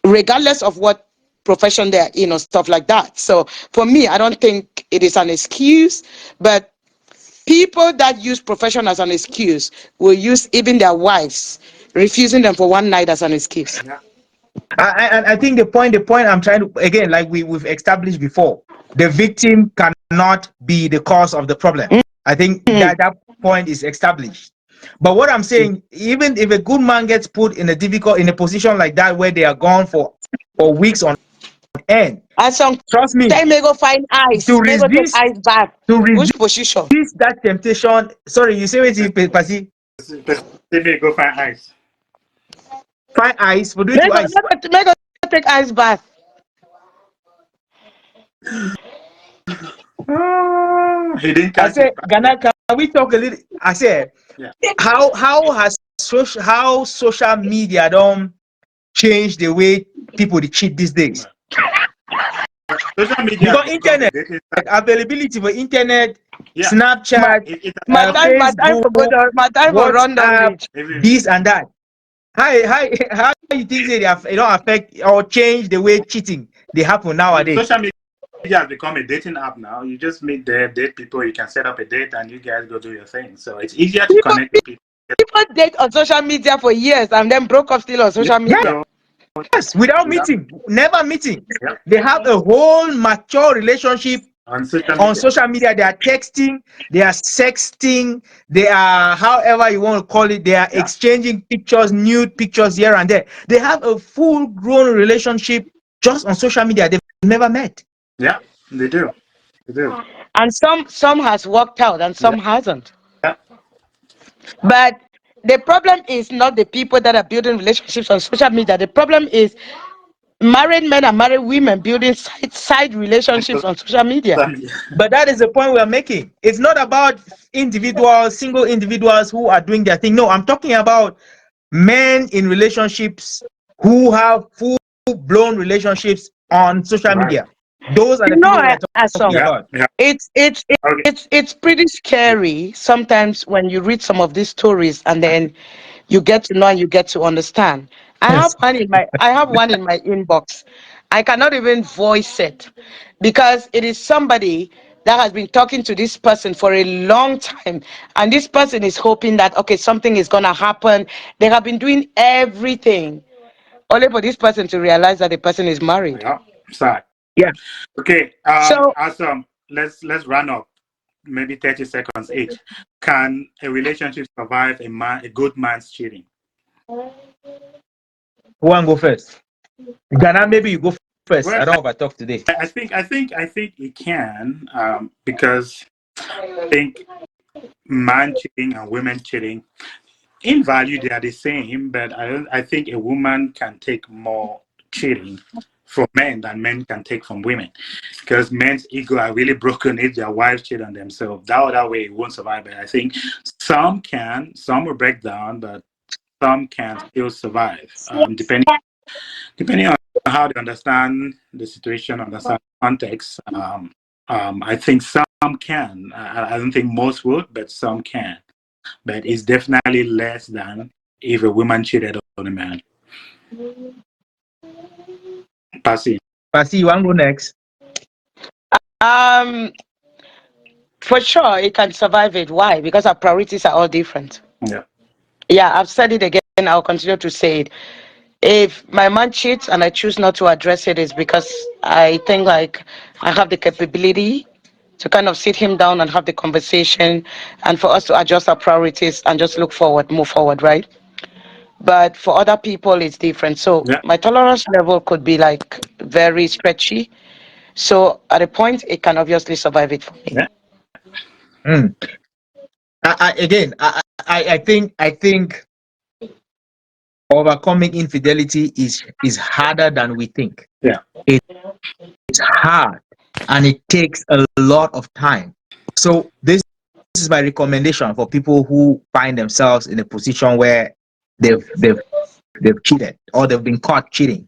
regardless of what profession they're in or stuff like that. So for me, I don't think it is an excuse, but people that use profession as an excuse will use even their wives, refusing them for one night as an excuse. Yeah. I think the point I'm trying to, again, like we've established before, the victim cannot be the cause of the problem. I think that point is established. But what I'm saying, even if a good man gets put in a position like that where they are gone for weeks on end, And some trust me, time may go find to ice, may go take resist ice bath. to Which resist position? that temptation. Sorry, you say what, Pasi? They may go find ice. Find ice for doing May to go, ice. may go take ice bath. He didn't I catch it say, back yet. Ghana, can we talk a little? I say, Yeah. how social media don't change the way people they cheat these days? Yeah. Social media has Because become a internet, dating site. availability for internet, Yeah. My, Snapchat, It has my become time for go Facebook, down, my time for run down WhatsApp, reach. even this and that. How you think they don't affect or change the way cheating they happen nowadays? social media has become a dating app now. You just meet there, date people. You can set up a date, and you guys go do your thing. So it's easier to People, connect with people. people date on social media for years and then broke up still on Yeah. social media. So Yes, without without, meeting, never meeting. yeah, They have a whole mature relationship on social on media. social media. They are texting, they are sexting, they are, however you want to call it, they are Yeah. exchanging pictures, nude pictures here and there. They have a full grown relationship just on social media. They've never met. Yeah, they do. They do. And some has worked out and Yeah. some hasn't. Yeah. But the problem is not the people that are building relationships on social media. The problem is married men and married women building side relationships on social media. But that is the point we are making. It's not about individuals, single individuals who are doing their thing. No, I'm talking about men in relationships who have full-blown relationships on social Right. media. Those are You the know, people we are talking Asom, Yeah. about. Yeah. it's it's it- Okay. it's pretty scary sometimes when you read some of these stories and then you get to know and you get to understand. Yes. I have one in my inbox. I cannot even voice it because it is somebody that has been talking to this person for a long time, and this person is hoping that okay, something is gonna happen. They have been doing everything only for this person to realize that the person is married. Yeah. Sad. Yeah. Okay. So Awesome. Let's run up maybe 30 seconds each. Can a relationship survive a good man's cheating? Who want to go first? Ghana, maybe you go first. Well, I don't want to talk today. I think it can, because I think man cheating and women cheating in value they are the same, but I think a woman can take more cheating from men than men can take from women, because men's ego are really broken if their wives cheat on themselves. That other way it won't survive. But I think some will break down, but some can still survive, depending on how they understand the situation, understand the context. I think some can. I don't think most would, but some can. But it's definitely less than if a woman cheated on a man. Passing. Pasi, you want to go next? um for sure it can survive it. Why? Because our priorities are all different. Yeah. Yeah, I've said it again, I'll continue to say it. If my man cheats and I choose not to address it, is because I think like I have the capability to kind of sit him down and have the conversation and for us to adjust our priorities and just look forward, move forward, right? But for other people it's different. So Yeah. my tolerance level could be like very stretchy. So at a point it can obviously survive it for me. Yeah. Mm. I think overcoming infidelity is harder than we think. Yeah. It's hard and it takes a lot of time. So this is my recommendation for people who find themselves in a position where they've they've they've cheated or they've been caught cheating.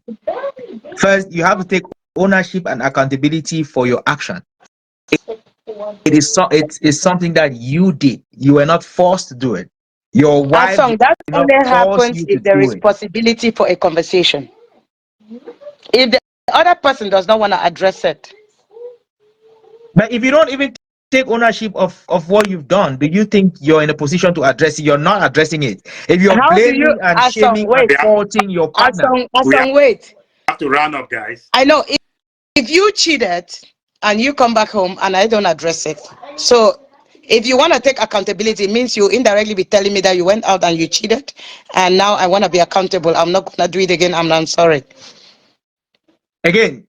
First, you have to take ownership and accountability for your action. It's something that you did. You were not forced to do it. Your As wife long did that not only force happens you to if there do is it. possibility for a conversation. If the other person does not want to address it, But if you don't even take ownership of what you've done, do you think you're in a position to address it? You're not addressing it. If you're how do you blaming and as some shaming and wait, faulting your partner, as We some wait. have to round up, guys. I know if you cheated and you come back home and I don't address it. So if you want to take accountability, it means you indirectly be telling me that you went out and you cheated and now I want to be accountable. I'm not gonna do it again. I'm sorry. again,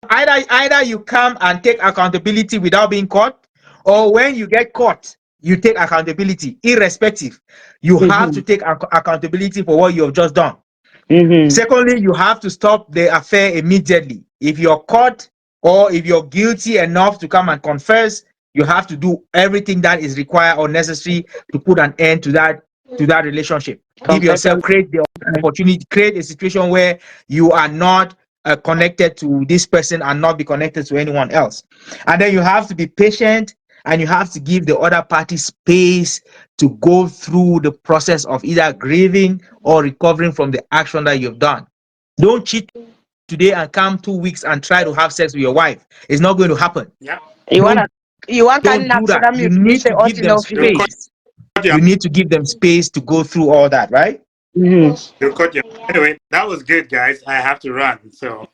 either you come and take accountability without being caught, or when you get caught, you take accountability. Irrespective, you have to Mm-hmm. take accountability for what you have just done. Mm-hmm. Secondly, you have to stop the affair immediately. If you're caught or if you're guilty enough to come and confess, you have to do everything that is required or necessary to put an end to that relationship. Give yourself, Confession. create the opportunity, create a situation where you are not connected to this person and not be connected to anyone else. And then you have to be patient and you have to give the other party space to go through the process of either grieving or recovering from the action that you've done. Don't cheat today and come 2 weeks and try to have sex with your wife. It's not going to happen. Yeah. You wanna Don't you want can don't knock do so that. that You mute me need say to give them They'll cut space. you. You need to give them space to go through all that, right? Mm-hmm. They'll cut you. Anyway, that was good, guys. I have to run. So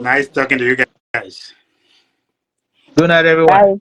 nice talking to you guys. Good night, everyone. Bye.